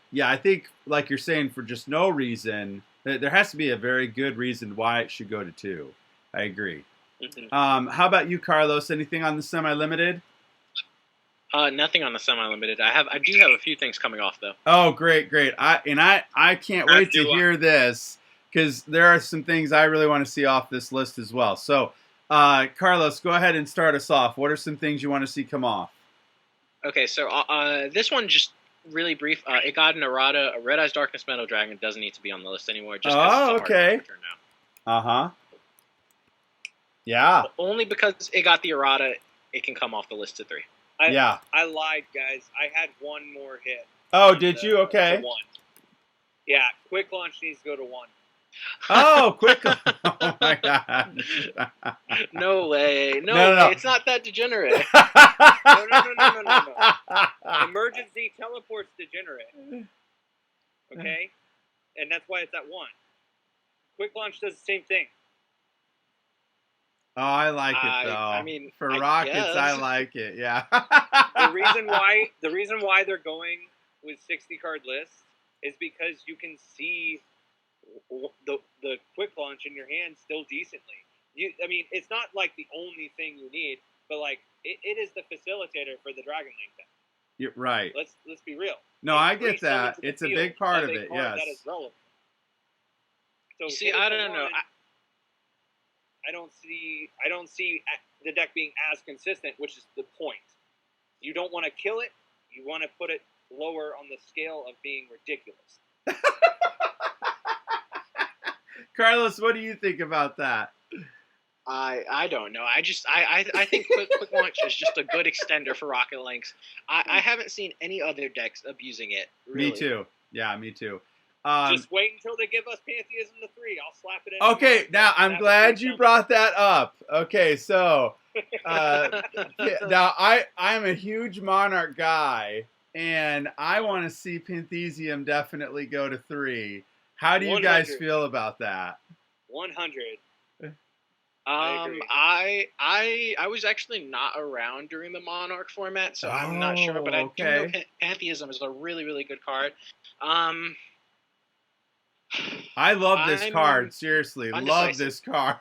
think, like you're saying, for just no reason, there has to be a very good reason why it should go to 2. I agree. Mm-hmm. How about you, Carlos? Anything on the semi-limited? Nothing on the semi-limited. I do have a few things coming off, though. Oh, great. I can't wait to hear this, because there are some things I really want to see off this list as well. So... Carlos, go ahead and start us off. What are some things you want to see come off? Okay, so this one, just really brief. It got an errata. A Red Eyes Darkness Metal Dragon doesn't need to be on the list anymore. Just okay. Now. Yeah. Only because it got the errata, it can come off the list to 3. I lied, guys. I had one more hit. Oh, did you? Okay. 1. Yeah, Quick Launch needs to go to 1. Oh, quick! Oh my god! No way! No way! It's not that degenerate. No. Emergency teleport's degenerate. Okay, and that's why it's at 1. Quick Launch does the same thing. Oh, I like it though. I mean, for I Rockets, guess. I like it. Yeah. The reason why they're going with 60 card lists is because you can see the quick launch in your hand still decently. I mean, it's not like the only thing you need, but like it is the facilitator for the Dragon Link deck. You're right. Let's be real. No, I get that. It's a big part of it. Yes. That is relevant. So See, I don't know. I don't see the deck being as consistent, which is the point. You don't want to kill it. You want to put it lower on the scale of being ridiculous. Carlos, what do you think about that? I don't know. I think quick launch is just a good extender for Rocket Links. I haven't seen any other decks abusing it. Really. Me too. Yeah, me too. Just wait until they give us Pantheism to 3. I'll slap it in. Okay, now I'm glad you brought that up. Okay, so now I'm a huge Monarch guy, and I want to see Panthesium definitely go to 3. How do you 100. guys feel about that? 100. I was actually not around during the Monarch format, so I'm not sure. But I do know Pantheism is a really, really good card. I love this card. Seriously, love this card.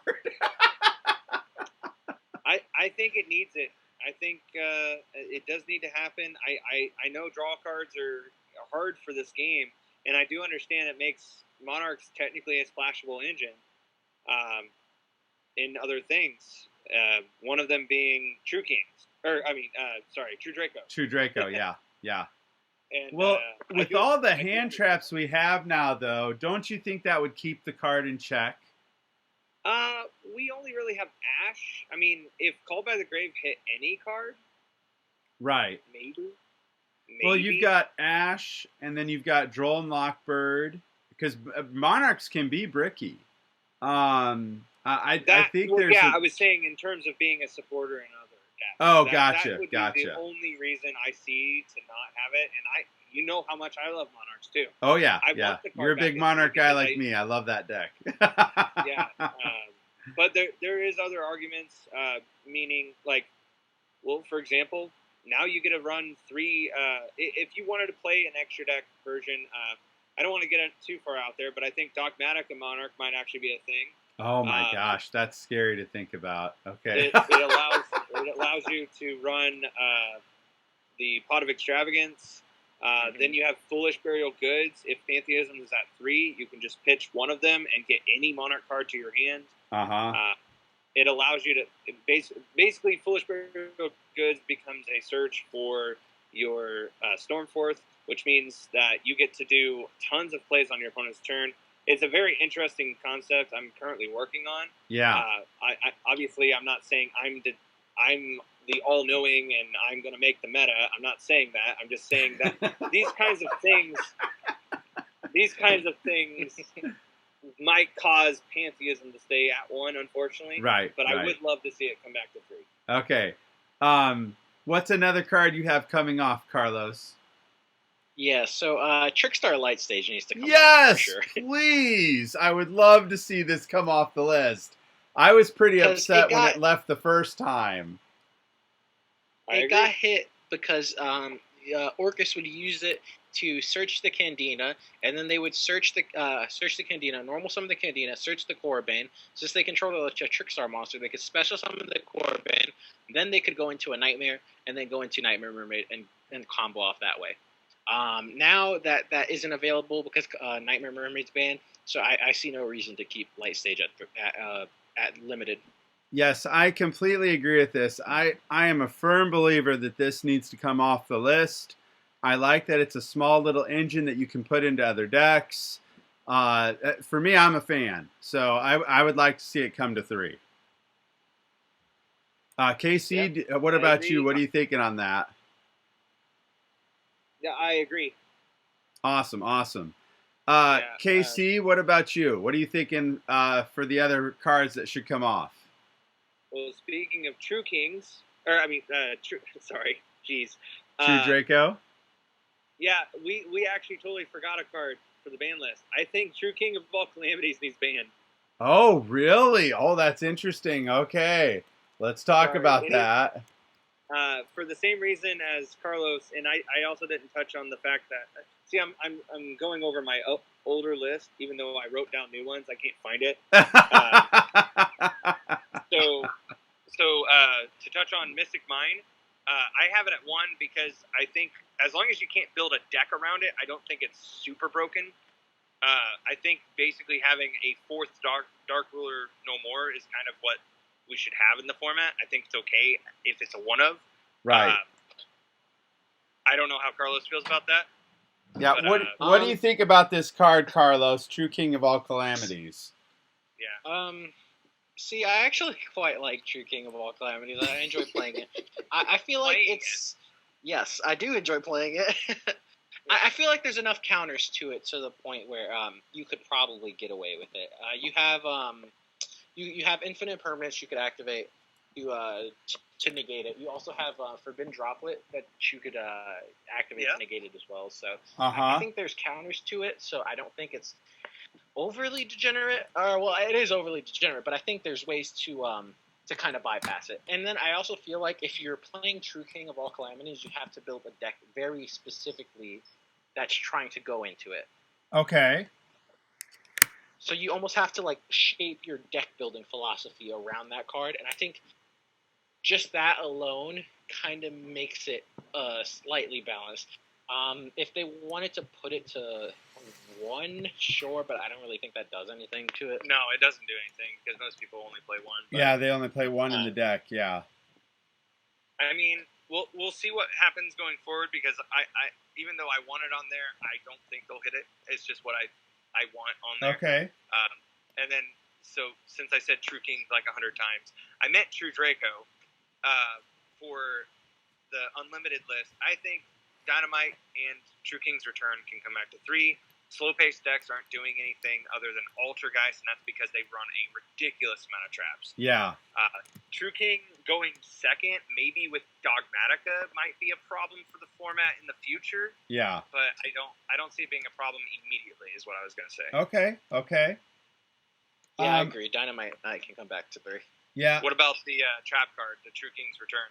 I think it needs it. I think it does need to happen. I know draw cards are hard for this game, and I do understand it makes Monarchs technically a splashable engine. In other things, one of them being True Kings, True Draco. True Draco, yeah. And, well, with all the hand traps we have now, though, don't you think that would keep the card in check? We only really have Ash. I mean, if Called by the Grave hit any card, right? Maybe. Well, you've got Ash, and then you've got Droll and Lockbird, because Monarchs can be bricky. I think there's. Yeah, I was saying in terms of being a supporter in other decks. Oh, gotcha, that would be the only reason I see to not have it, and you know how much I love Monarchs too. Oh yeah, You're a big Monarch guy like me. I love that deck. Yeah, but there is other arguments, meaning like, well, for example, now you get to run 3. If you wanted to play an extra deck version, I don't want to get too far out there, but I think Dogmatic and Monarch might actually be a thing. Oh my gosh, that's scary to think about. Okay. It allows you to run the Pot of Extravagance. Then you have Foolish Burial Goods. If Pantheism is at 3, you can just pitch one of them and get any Monarch card to your hand. It allows you to basically Foolish Burial Goods becomes a search for your Stormforth, which means that you get to do tons of plays on your opponent's turn. It's a very interesting concept I'm currently working on. Yeah. Obviously, I'm not saying I'm the all-knowing and I'm going to make the meta. I'm not saying that. I'm just saying that these kinds of things might cause Pantheism to stay at 1, unfortunately. Right. But I would love to see it come back to 3. Okay. What's another card you have coming off, Carlos? Yeah, so Trickstar Light Stage needs to come off. Yes, for sure. Please. I would love to see this come off the list. I was pretty upset when it left the first time. It got hit because Orcus would use it to search the Candina, and then they would search the Candina, normal summon the Candina, search the Korriban. Since they control a Trickstar monster, they could special summon the Korriban, then they could go into a Nightmare, and then go into Nightmare Mermaid and combo off that way. Now that isn't available because Nightmare Mermaid's banned, so I see no reason to keep Light Stage at limited. Yes, I completely agree with this. I am a firm believer that this needs to come off the list. I like that it's a small little engine that you can put into other decks. For me, I'm a fan, so I would like to see it come to 3. KC, what about you? What are you thinking on that? Yeah, I agree. Awesome. KC, what about you? What are you thinking for the other cards that should come off? Well, speaking of True Kings, True Draco? Yeah, we actually totally forgot a card for the ban list. I think True King of all Calamities needs banned. Oh, really? Oh, that's interesting. Okay, let's talk Sorry, about it is that. for the same reason as Carlos, and I also didn't touch on the fact that see, I'm going over my older list, even though I wrote down new ones, I can't find it. So to touch on Mystic Mine, I have it at 1 because I think as long as you can't build a deck around it, I don't think it's super broken. I think basically having a 4th Dark Ruler no more is kind of what we should have in the format. I think it's okay if it's a 1 of. Right. I don't know how Carlos feels about that. Yeah. But, what do you think about this card, Carlos? True King of all calamities. Yeah. See, I actually quite like True King of all calamities. I enjoy playing it. I feel like it's yes, I do enjoy playing it. I feel like there's enough counters to it to the point where you could probably get away with it. You have you have infinite permanents you could activate to negate it. You also have Forbidden Droplet that you could activate to negate it as well. So I think there's counters to it. So I don't think it's overly degenerate. Well, it is overly degenerate, but I think there's ways to kind of bypass it. And then I also feel like if you're playing True King of all calamities, you have to build a deck very specifically that's trying to go into it. Okay. So you almost have to like shape your deck building philosophy around that card, and I think just that alone kind of makes it slightly balanced. If they wanted to put it to 1, sure, but I don't really think that does anything to it. No, it doesn't do anything because most people only play 1. But, Yeah, they only play 1 in the deck. Yeah. I mean, we'll see what happens going forward because I even though I want it on there, I don't think they'll hit it. It's just what I want on there. Okay. And then so since I said True King like 100 times, I meant True Draco for the unlimited list. I think Dynamite and True King's Return can come back to 3. Slow-paced decks aren't doing anything other than Altergeist, and that's because they run a ridiculous amount of traps. Yeah. True King going second, maybe with Dogmatica, might be a problem for the format in the future. Yeah. But I don't see it being a problem immediately, is what I was going to say. Okay. Yeah, I agree. Dynamite can come back to 3. Yeah. What about the trap card, the True King's Return?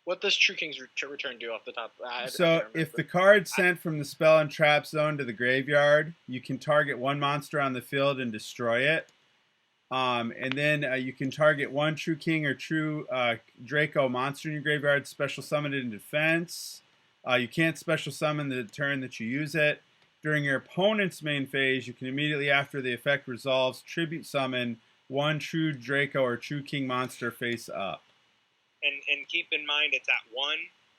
What does True King's Return do off the top? So if the card sent from the spell and trap zone to the graveyard, you can target 1 monster on the field and destroy it. And then you can target 1 True King or True Draco monster in your graveyard, special summon it in defense. You can't special summon the turn that you use it. During your opponent's main phase, you can immediately after the effect resolves, tribute summon 1 True Draco or True King monster face up. And keep in mind it's at 1,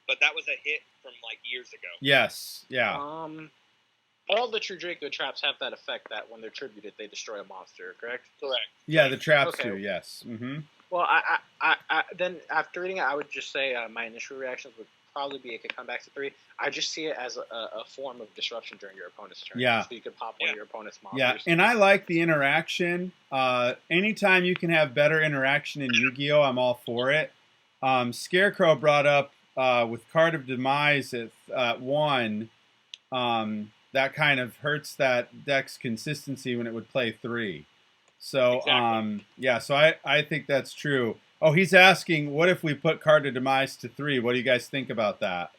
but that was a hit from like years ago. Yes, yeah. All the True Draco traps have that effect that when they're tributed, they destroy a monster, correct? Correct. Yeah, the traps do, yes. Mm-hmm. Well, I then after reading it, I would just say my initial reactions would probably be it could come back to 3. I just see it as a form of disruption during your opponent's turn. Yeah. So you could pop one of your opponent's monsters. Yeah, and I like the interaction. Anytime you can have better interaction in Yu-Gi-Oh, I'm all for it. Scarecrow brought up with Card of Demise at 1, that kind of hurts that deck's consistency when it would play 3. So, Exactly. yeah, so I think that's true. Oh, he's asking, what if we put Card of Demise to 3? What do you guys think about that?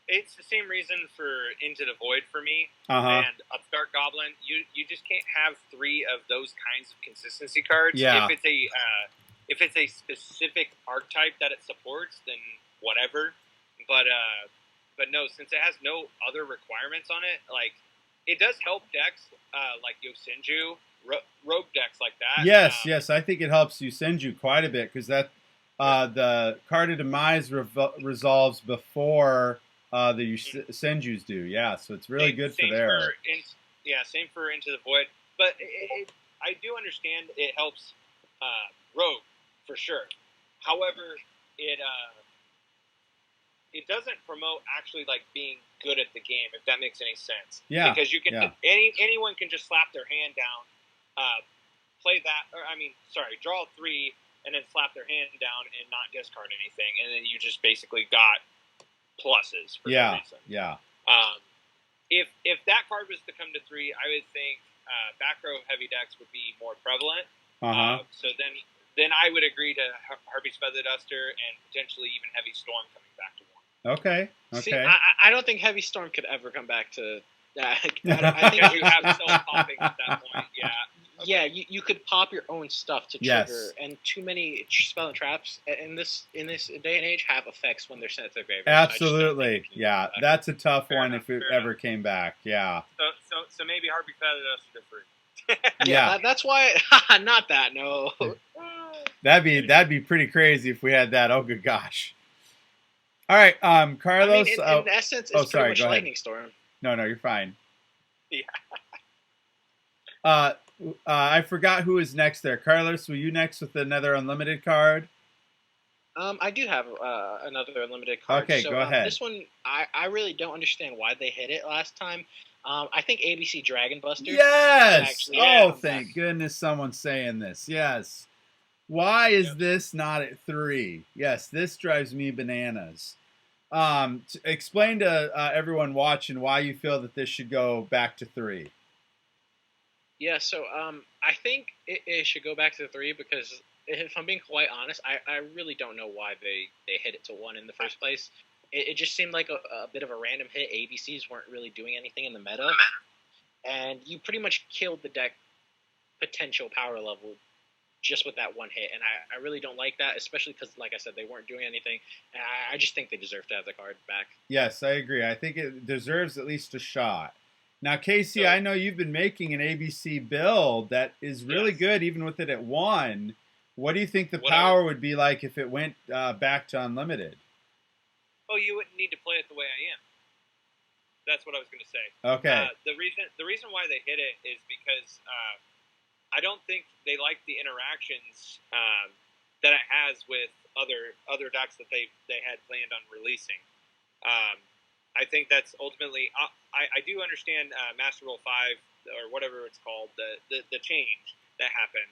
It's the same reason for Into the Void for me Uh-huh. and Upstart Goblin. You just can't have 3 of those kinds of consistency cards. Yeah. If it's a specific archetype that it supports, then whatever. But no, since it has no other requirements on it, like it does help decks like Yosenju, rogue decks like that. Yes, I think it helps Yusenju quite a bit because that the Card of Demise resolves before the Yusenjus do. Yeah, so it's really good for there. Same for Into the Void. But I do understand it helps rogue for sure. However, it doesn't promote actually like being good at the game, if that makes any sense. Yeah. Because you can anyone can just slap their hand down, play that, draw 3 and then slap their hand down and not discard anything, and then you just basically got pluses for no reason. Yeah. if that card was to come to 3, I would think back row heavy decks would be more prevalent. So then I would agree to Harpy's Feather Duster and potentially even Heavy Storm coming back to 1. Okay. See, I don't think Heavy Storm could ever come back to that. I think you have self-popping at that point, yeah. Okay. Yeah, you could pop your own stuff to trigger, and too many spell and traps in this day and age have effects when they're sent to the graveyard. Absolutely, yeah. That's a tough Fair one enough, if it fair ever enough. came back. Yeah. So maybe Harpy Feather Duster for 3. Yeah. That's why. Not that. No. That'd be pretty crazy if we had that. Oh, good gosh. All right, Carlos. I mean, in essence, it's pretty much Lightning Storm. No, you're fine. Yeah. I forgot who is next there. Carlos, were you next with another unlimited card? I do have another unlimited card. Okay, so, go ahead. This one, I really don't understand why they hit it last time. I think ABC Dragon Buster. Yes! Actually, thank goodness someone's saying this. Yes. Why is this not at 3? Yes, this drives me bananas. Explain to everyone watching why you feel that this should go back to 3. Yeah, so I think it should go back to 3 because if I'm being quite honest, I really don't know why they hit it to 1 in the first place. It just seemed like a bit of a random hit. ABCs weren't really doing anything in the meta, and you pretty much killed the deck potential power level just with that one hit, and I really don't like that, especially because, like I said, they weren't doing anything, and I just think they deserve to have the card back. Yes, I agree. I think it deserves at least a shot. Now, Casey, I know you've been making an ABC build that is really good, even with it at 1. What do you think the power would be like if it went back to unlimited? Oh, you wouldn't need to play it the way I am. That's what I was going to say. Okay. The reason why they hit it is because I don't think they like the interactions that it has with other decks that they had planned on releasing. I think that's ultimately. I do understand Master Roll 5 or whatever it's called, the change that happened.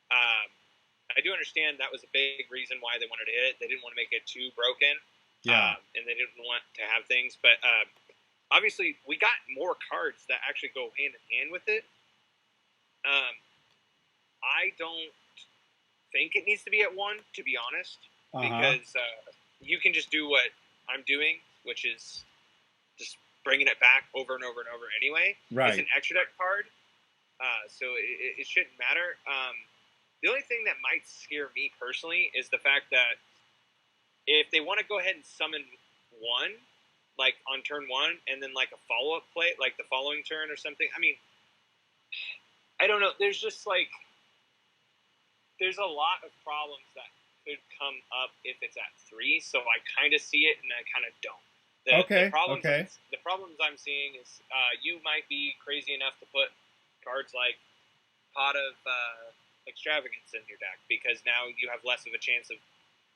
I do understand that was a big reason why they wanted to hit it. They didn't want to make it too broken, and they didn't want to have things. But obviously, we got more cards that actually go hand in hand with it. I don't think it needs to be at 1, to be honest, because you can just do what I'm doing, which is just bringing it back over and over and over anyway. Right. It's an extra deck card, so it shouldn't matter. The only thing that might scare me personally is the fact that if they want to go ahead and summon 1, like on turn 1, and then like a follow-up play, like the following turn or something, I mean, I don't know. There's just like, there's a lot of problems that could come up if it's at 3, so I kind of see it and I kind of don't. The problems I'm seeing is you might be crazy enough to put cards like Pot of Extravagance in your deck because now you have less of a chance of.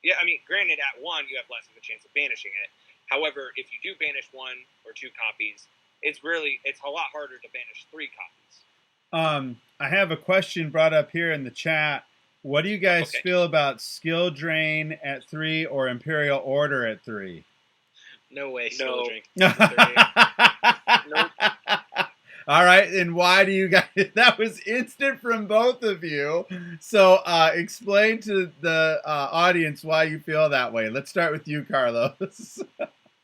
Yeah, I mean, granted, at 1 you have less of a chance of banishing it. However, if you do banish 1 or 2 copies, it's a lot harder to banish 3 copies. I have a question brought up here in the chat. What do you guys feel about Skill Drain at 3 or Imperial Order at 3? No way, Skill Drain at 3. Nope. All right, and why do you guys? That was instant from both of you. So explain to the audience why you feel that way. Let's start with you, Carlos.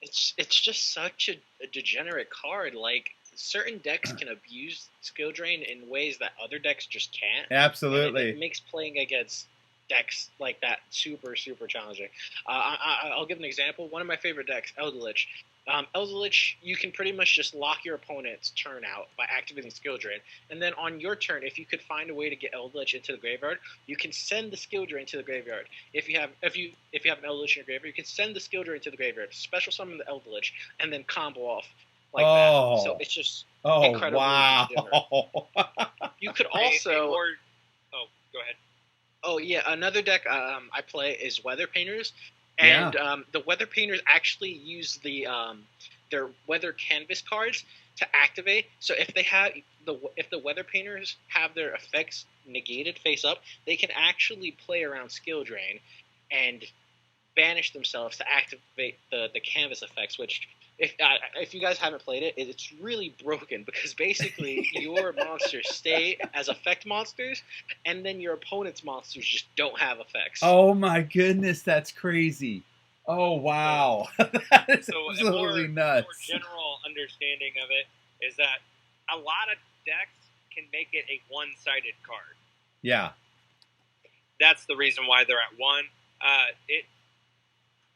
It's just such a degenerate card. Like, certain decks can abuse Skill Drain in ways that other decks just can't. Absolutely. It makes playing against decks like that super, super challenging. I'll give an example. One of my favorite decks, Eldritch. Eldritch, you can pretty much just lock your opponent's turn out by activating Skill Drain, and then on your turn, if you could find a way to get Eldritch into the graveyard, you can send the Skill Drain to the graveyard. If you have an Eldritch in your graveyard, you can send the Skill Drain to the graveyard, special summon the Eldritch, and then combo off like that. So it's just incredible. Wow. You could also. Go ahead. Oh yeah, another deck I play is Weather Painters. And the Weather Painters actually use their Weather Canvas cards to activate. So if the Weather Painters have their effects negated face up, they can actually play around Skill Drain and banish themselves to activate the Canvas effects, which if you guys haven't played it, it's really broken because basically your monsters stay as effect monsters, and then your opponent's monsters just don't have effects. Oh my goodness, that's crazy. Oh wow, that is So absolutely nuts. More general understanding of it is that a lot of decks can make it a one-sided card. Yeah. That's the reason why they're at 1.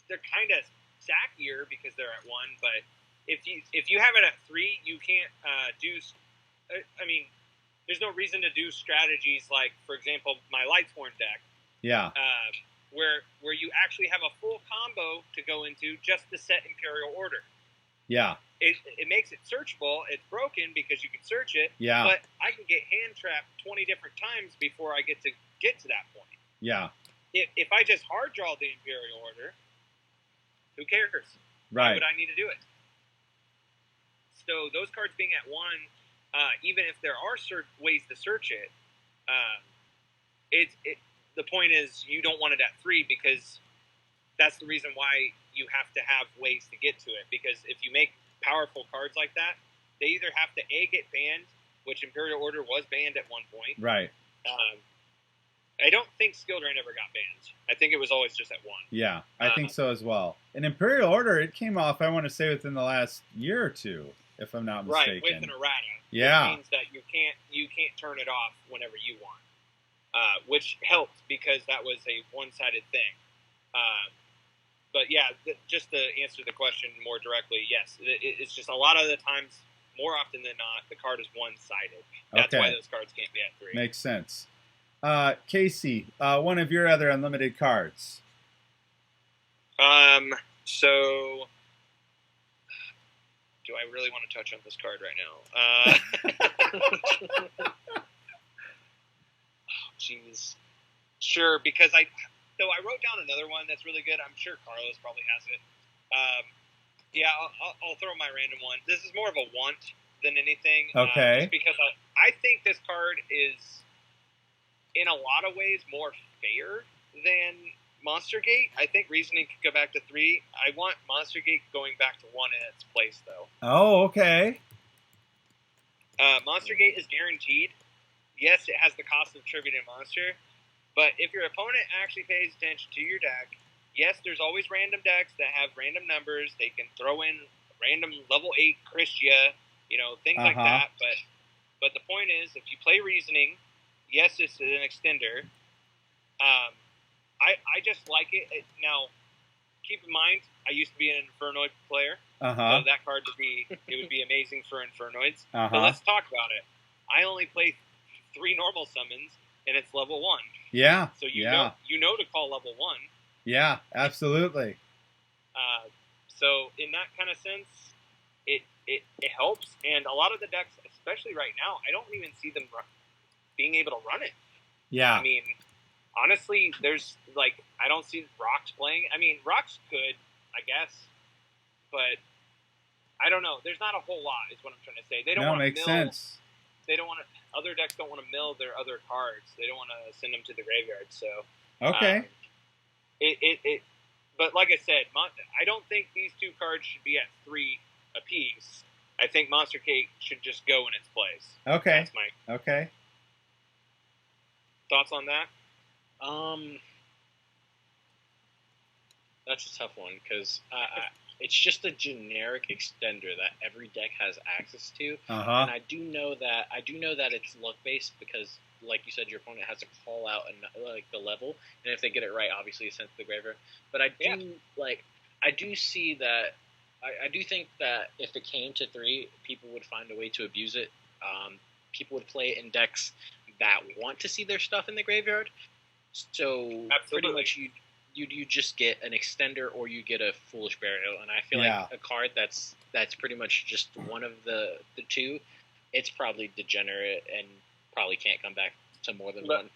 They're kind of stackier because they're at 1, but if you have it at 3, you can't do. I mean, there's no reason to do strategies like, for example, my Lightsworn deck. Yeah. Where you actually have a full combo to go into just to set Imperial Order. Yeah. It makes it searchable. It's broken because you can search it. Yeah. But I can get hand trapped 20 different times before I get to that point. Yeah. If I just hard draw the Imperial Order, who cares? Right. Why would I need to do it? So those cards being at 1, even if there are ways to search it, the point is you don't want it at 3 because that's the reason why you have to have ways to get to it. Because if you make powerful cards like that, they either have to get banned, which Imperial Order was banned at one point. Right. I don't think Skill Drain ever got banned. I think it was always just at 1. Yeah, I think so as well. And Imperial Order, it came off, I want to say, within the last year or 2, if I'm not mistaken. Right, with an errata. Yeah. Which means that you can't turn it off whenever you want. Which helped because that was a one-sided thing. But yeah, just to answer the question more directly, yes, it's just a lot of the times, more often than not, the card is one-sided. That's why those cards can't be at 3. Makes sense. Casey, one of your other unlimited cards. So do I really want to touch on this card right now? Jeez. Sure, because I wrote down another one that's really good. I'm sure Carlos probably has it. Yeah, I'll throw my random one. This is more of a want than anything. Okay. Just because I think this card is, in a lot of ways, more fair than Monster Gate. I think Reasoning could go back to 3. I want Monster Gate going back to 1 in its place, though. Oh, okay. Monster Gate is guaranteed. Yes, it has the cost of attributing a monster, but if your opponent actually pays attention to your deck, yes, there's always random decks that have random numbers. They can throw in random level 8 Christia, things like that. But the point is, if you play Reasoning, yes, it's an extender. I just like it. Now, keep in mind, I used to be an Infernoid player, so that card would be amazing for Infernoids. But let's talk about it. I only play 3 normal summons, and it's level 1. Yeah. So you know to call level 1. Yeah, absolutely. So in that kind of sense, it helps. And a lot of the decks, especially right now, I don't even see them being able to run it. Yeah. I mean, honestly, there's I don't see Rocks playing. I mean, Rocks could, I guess, but I don't know. There's not a whole lot, is what I'm trying to say. They don't want to makes sense. They don't want to. Other decks don't want to mill their other cards. They don't want to send them to the graveyard. So okay. But like I said, I don't think these 2 cards should be at 3 apiece. I think Monster Cake should just go in its place. Okay. That's my thoughts on that. That's a tough one because it's just a generic extender that every deck has access to, and I do know that it's luck based because, like you said, your opponent has to call out the level, and if they get it right, obviously it's sent to the graveyard. But I do see that. I do think that if it came to 3, people would find a way to abuse it. People would play it in decks that want to see their stuff in the graveyard. So pretty much you just get an extender or you get a Foolish Burial, and I feel like a card that's pretty much just one of the 2, it's probably degenerate and probably can't come back to more than 1.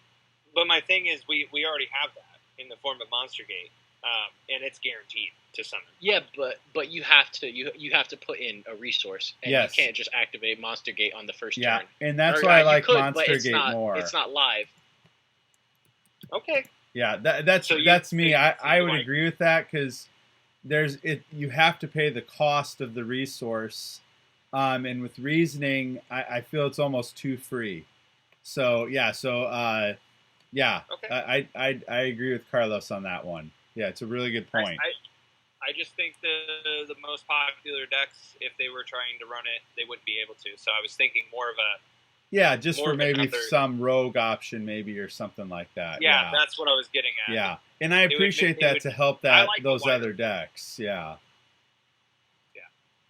But my thing is, we already have that in the form of Monster Gate, and it's guaranteed to summon. Yeah, but you have to put in a resource, and you can't just activate Monster Gate on the first turn. And that's why I like Monster Gate more. It's not live. Okay. Yeah, that's me. I would agree with that because you have to pay the cost of the resource, and with reasoning, I feel it's almost too free. So yeah, yeah, Okay. I agree with Carlos on that one. Yeah, it's a really good point. I just think the most popular decks, if they were trying to run it, they wouldn't be able to. So I was thinking more of a just for maybe some rogue option, maybe, or something like that. Yeah, that's what I was getting at. Yeah, and I appreciate that to help those other decks. Yeah.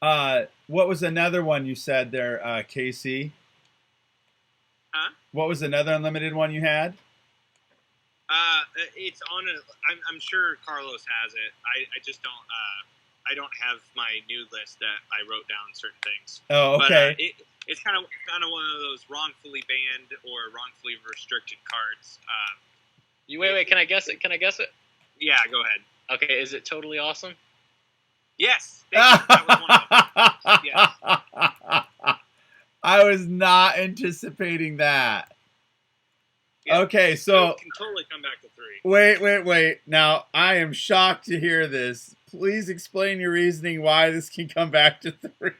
Yeah. What was another one you said there, Casey? Huh? What was another unlimited one you had? It's on I'm sure Carlos has it. I just don't. I don't have my new list that I wrote down certain things. Oh, okay. But, it's kind of one of those wrongfully banned or wrongfully restricted cards. Wait. Can I guess it? Yeah, go ahead. Okay, is it Totally Awesome? Yes. That was one of them. Yes. I was not anticipating that. Yeah, okay, so it can totally come back to 3. Wait. Now, I am shocked to hear this. Please explain your reasoning why this can come back to 3.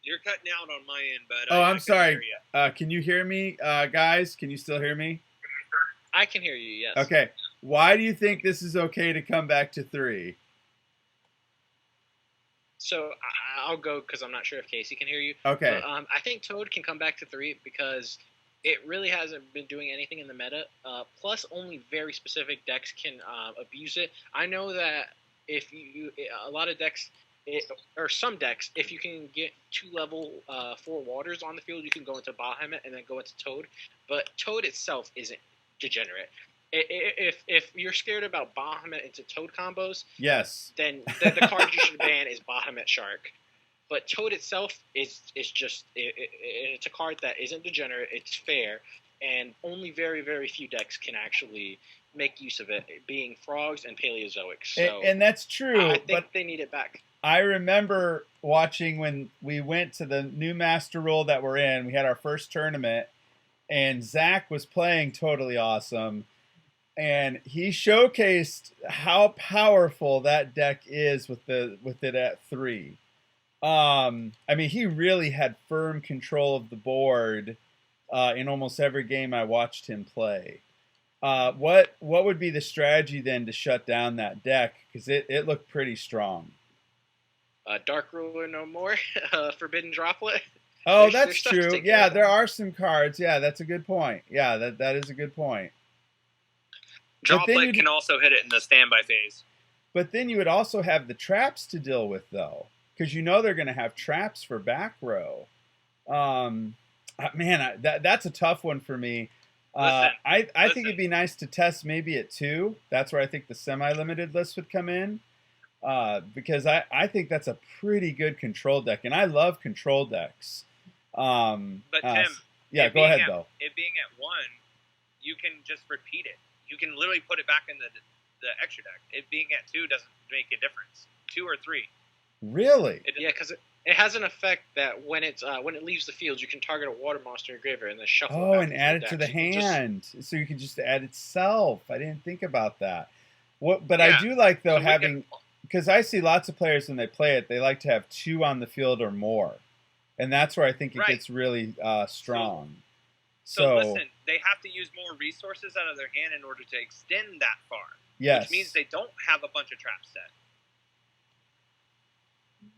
You're cutting out on my end, but I'm sorry. Can you hear me, guys? Can you still hear me? I can hear you, yes. Okay. Why do you think this is okay to come back to 3? So I'll go because I'm not sure if Casey can hear you. Okay. But, I think Toad can come back to 3 because it really hasn't been doing anything in the meta. Plus, only very specific decks can abuse it. I know that if a lot of decks, or some decks, if you can get 2 level 4 waters on the field, you can go into Bahamut and then go into Toad. But Toad itself isn't degenerate. If you're scared about Bahamut into Toad combos, yes, then the card you should ban is Bahamut Shark. But Toad itself is just it's a card that isn't degenerate. It's fair, and only very, very few decks can actually make use of it, being frogs and Paleozoics. So and that's true. I think they need it back. I remember watching when we went to the new Master Rule that we're in. We had our first tournament, and Zach was playing Totally Awesome. And he showcased how powerful that deck is with it at 3. I mean, he really had firm control of the board in almost every game I watched him play. What would be the strategy then to shut down that deck? Because it looked pretty strong. Dark Ruler no more. Forbidden Droplet. Oh, that's true. Yeah, there are some cards. Yeah, that's a good point. Yeah, that is a good point. Droplet can also hit it in the standby phase. But then you would also have the traps to deal with, though, because they're going to have traps for back row. Man, that's a tough one for me. I think it'd be nice to test maybe at 2. That's where I think the semi-limited list would come in, because I think that's a pretty good control deck, and I love control decks. But Tim, yeah, go ahead though. It being at 1, you can just repeat it. You can literally put it back in the extra deck. It being at 2 doesn't make a difference. 2 or 3. Really? Yeah, because it has an effect that when it leaves the field, you can target a water monster in your graveyard and then shuffle it back and add it to the hand. So you can just add itself. I didn't think about that. But I do like, though, because I see lots of players when they play it, they like to have 2 on the field or more. And that's where I think it gets really strong. So listen, they have to use more resources out of their hand in order to extend that far. Yes. Which means they don't have a bunch of traps set.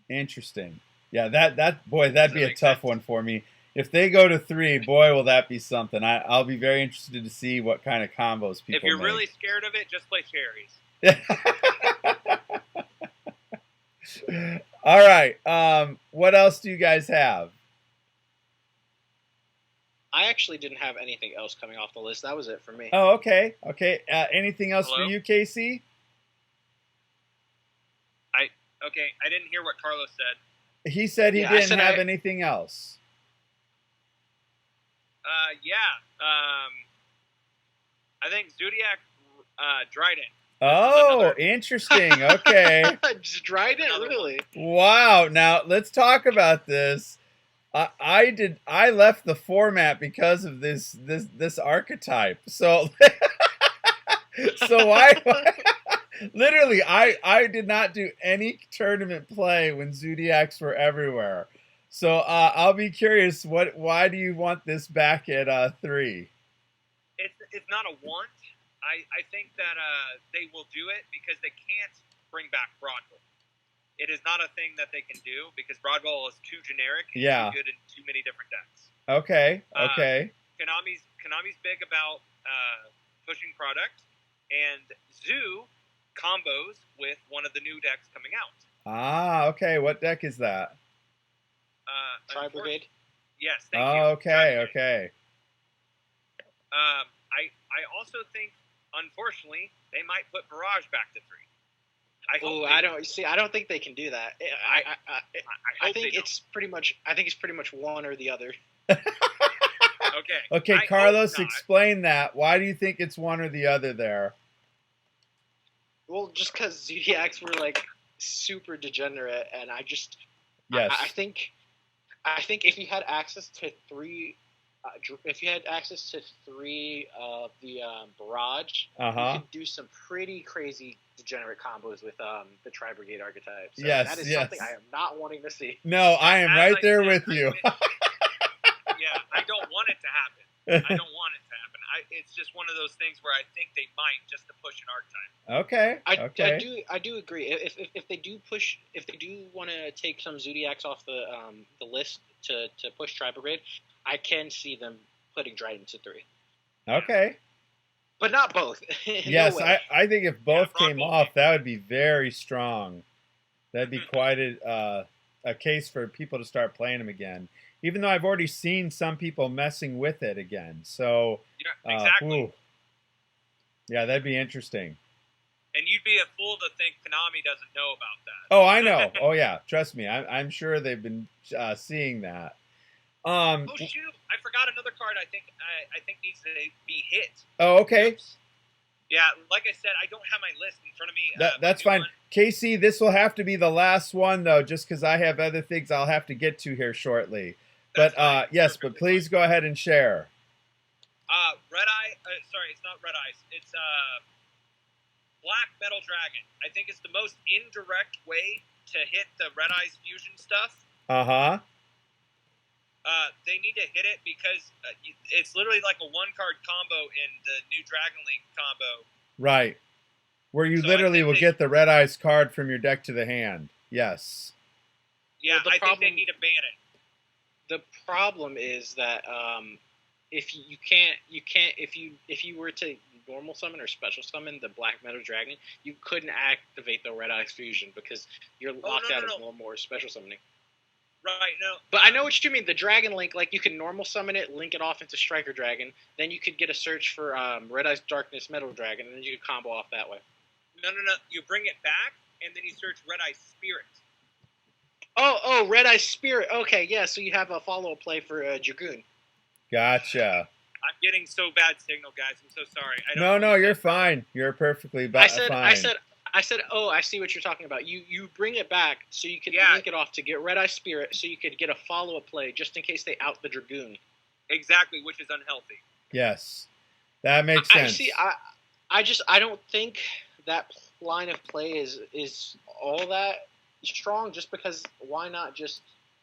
Interesting. Yeah, that'd be a tough one for me. If they go to 3, boy, will that be something. I'll be very interested to see what kind of combos people make. If you're really scared of it, just play cherries. All right. What else do you guys have? I actually didn't have anything else coming off the list. That was it for me. Oh, okay. Okay. Anything else for you, Casey? Okay. I didn't hear what Carlos said. He said he didn't have anything else. I think Zodiac Dryden. Oh, interesting. Okay. Dryden, really? Wow. Now let's talk about this. I left the format because of this archetype. So why Literally, I did not do any tournament play when Zodiacs were everywhere. So I'll be curious. Why do you want this back at 3? It's not a want. I think that they will do it because they can't bring back Broadwell. It is not a thing that they can do because Broadwell is too generic and too good in too many different decks. Okay. Konami's big about pushing product, and Zoo combos with one of the new decks coming out. Ah, okay. What deck is that? Tri-Brigade? Yes, thank you. Okay. I also think, unfortunately, they might put Barrage back to 3. I don't think they can do that. I think it's pretty much one or the other. Okay, Carlos, explain that. Why do you think it's one or the other there? Well, just because Zodiacs were like super degenerate, and I think if you had access to 3, of the Barrage, you could do some pretty crazy degenerate combos with the Tri-Brigade archetype. So that is something I am not wanting to see. No, I am right there with you. Yeah, I don't want it to happen. It's just one of those things where I think they might just to push an archetype. Okay. I do agree. If they do want to take some Zodiacs off the list to push Tri-Brigade, I can see them putting Dryden to 3. Okay. But not both. Yes, I think if both came off, that would be very strong. That'd be quite a case for people to start playing them again. Even though I've already seen some people messing with it again. So, yeah, exactly. Yeah, that'd be interesting. And you'd be a fool to think Konami doesn't know about that. Oh, I know. Oh, yeah. Trust me. I'm sure they've been seeing that. Oh shoot! I forgot another card. I think needs to be hit. Oh, okay. Oops. Yeah, like I said, I don't have my list in front of me. That's fine. Casey, this will have to be the last one though, just because I have other things I'll have to get to here shortly. But yes, but please go ahead and share. Red Eye. Sorry, it's not Red Eyes. It's Black Metal Dragon. I think it's the most indirect way to hit the Red Eyes fusion stuff. They need to hit it because it's literally like a 1-card combo in the new Dragon Link combo. Right. Where you literally will get the Red Eyes card from your deck to the hand. Yes. Yeah, I think they need to ban it. The problem is that if you were to normal summon or special summon the Black Metal Dragon, you couldn't activate the Red Eyes fusion because you're locked out of normal or special summoning. Right, no. But I know what you mean. The Dragon Link, like you can normal summon it, link it off into Striker Dragon, then you could get a search for Red Eyes Darkness Metal Dragon, and then you could combo off that way. No. You bring it back, and then you search Red Eyes Spirit. Oh, Red Eyes Spirit. Okay, yeah, so you have a follow-up play for Dragoon. Gotcha. I'm getting so bad signal, guys. I'm so sorry. No, you're fine. You're perfectly fine. I said, oh, I see what you're talking about. You bring it back so you can link it off to get Red Eye Spirit so you could get a follow-up play just in case they out the Dragoon. Exactly, which is unhealthy. Yes. That makes sense. I don't think that line of play is all that strong just because why not just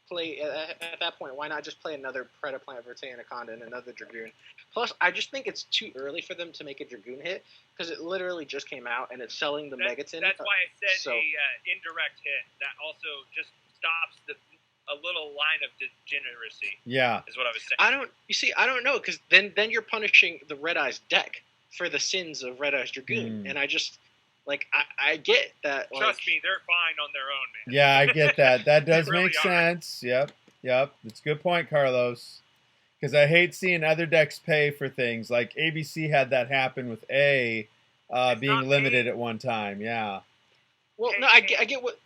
play at that point? Why not just play another Predaplant, Verte Anaconda, and another Dragoon? Plus, I just think it's too early for them to make a Dragoon hit because it literally just came out and it's selling the Megaton. That's why I said indirect hit. That also just stops a little line of degeneracy. Yeah, is what I was saying. I don't know because then you're punishing the Red Eyes deck for the sins of Red Eyes Dragoon, and I just. I get that. Trust me, they're fine on their own, man. Yeah, I get that. That does really make sense. Yep. It's a good point, Carlos. Because I hate seeing other decks pay for things. Like ABC had that happen with being limited at one time. Yeah. Well, no, I get what.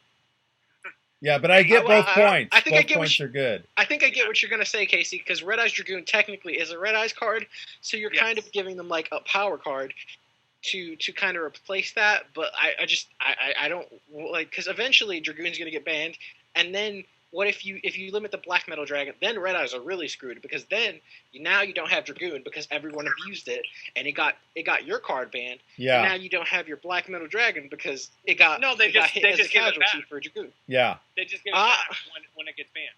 Yeah, but I get both points. I think both points are good. I think I get what you're going to say, Casey, because Red Eyes Dragoon technically is a Red Eyes card, so you're kind of giving them like a power card. To kind of replace that, but I don't like because eventually Dragoon's going to get banned, and then what if you limit the black metal dragon? Then red eyes are really screwed, because then now you don't have dragoon because everyone abused it and it got your card banned. Yeah. And now you don't have your black metal dragon because it got they just hit give as a it casualty back for dragoon. Yeah. They just give it back when it gets banned.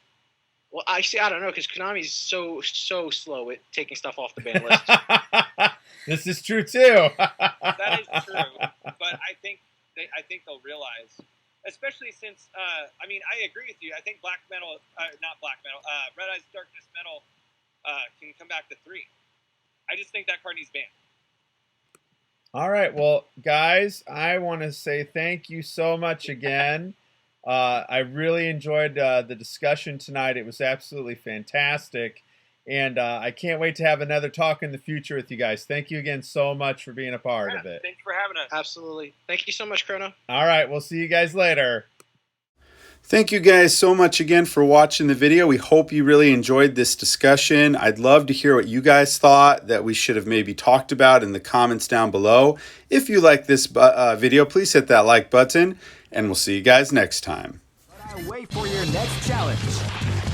Well, I don't know, because Konami's so slow at taking stuff off the ban list. This is true too. That is true, but I think they'll realize, especially since I agree with you. I think black metal, not black metal, Red Eyes Darkness Metal can come back to 3. I just think that card needs banned. All right, well, guys, I want to say thank you so much again. I really enjoyed the discussion tonight. It was absolutely fantastic. And I can't wait to have another talk in the future with you guys. Thank you again so much for being a part of it. Thanks for having us. Absolutely. Thank you so much, Chrono. All right, we'll see you guys later. Thank you guys so much again for watching the video. We hope you really enjoyed this discussion. I'd love to hear what you guys thought that we should have maybe talked about in the comments down below. If you like this video, please hit that like button, and we'll see you guys next time. Wait for your next challenge.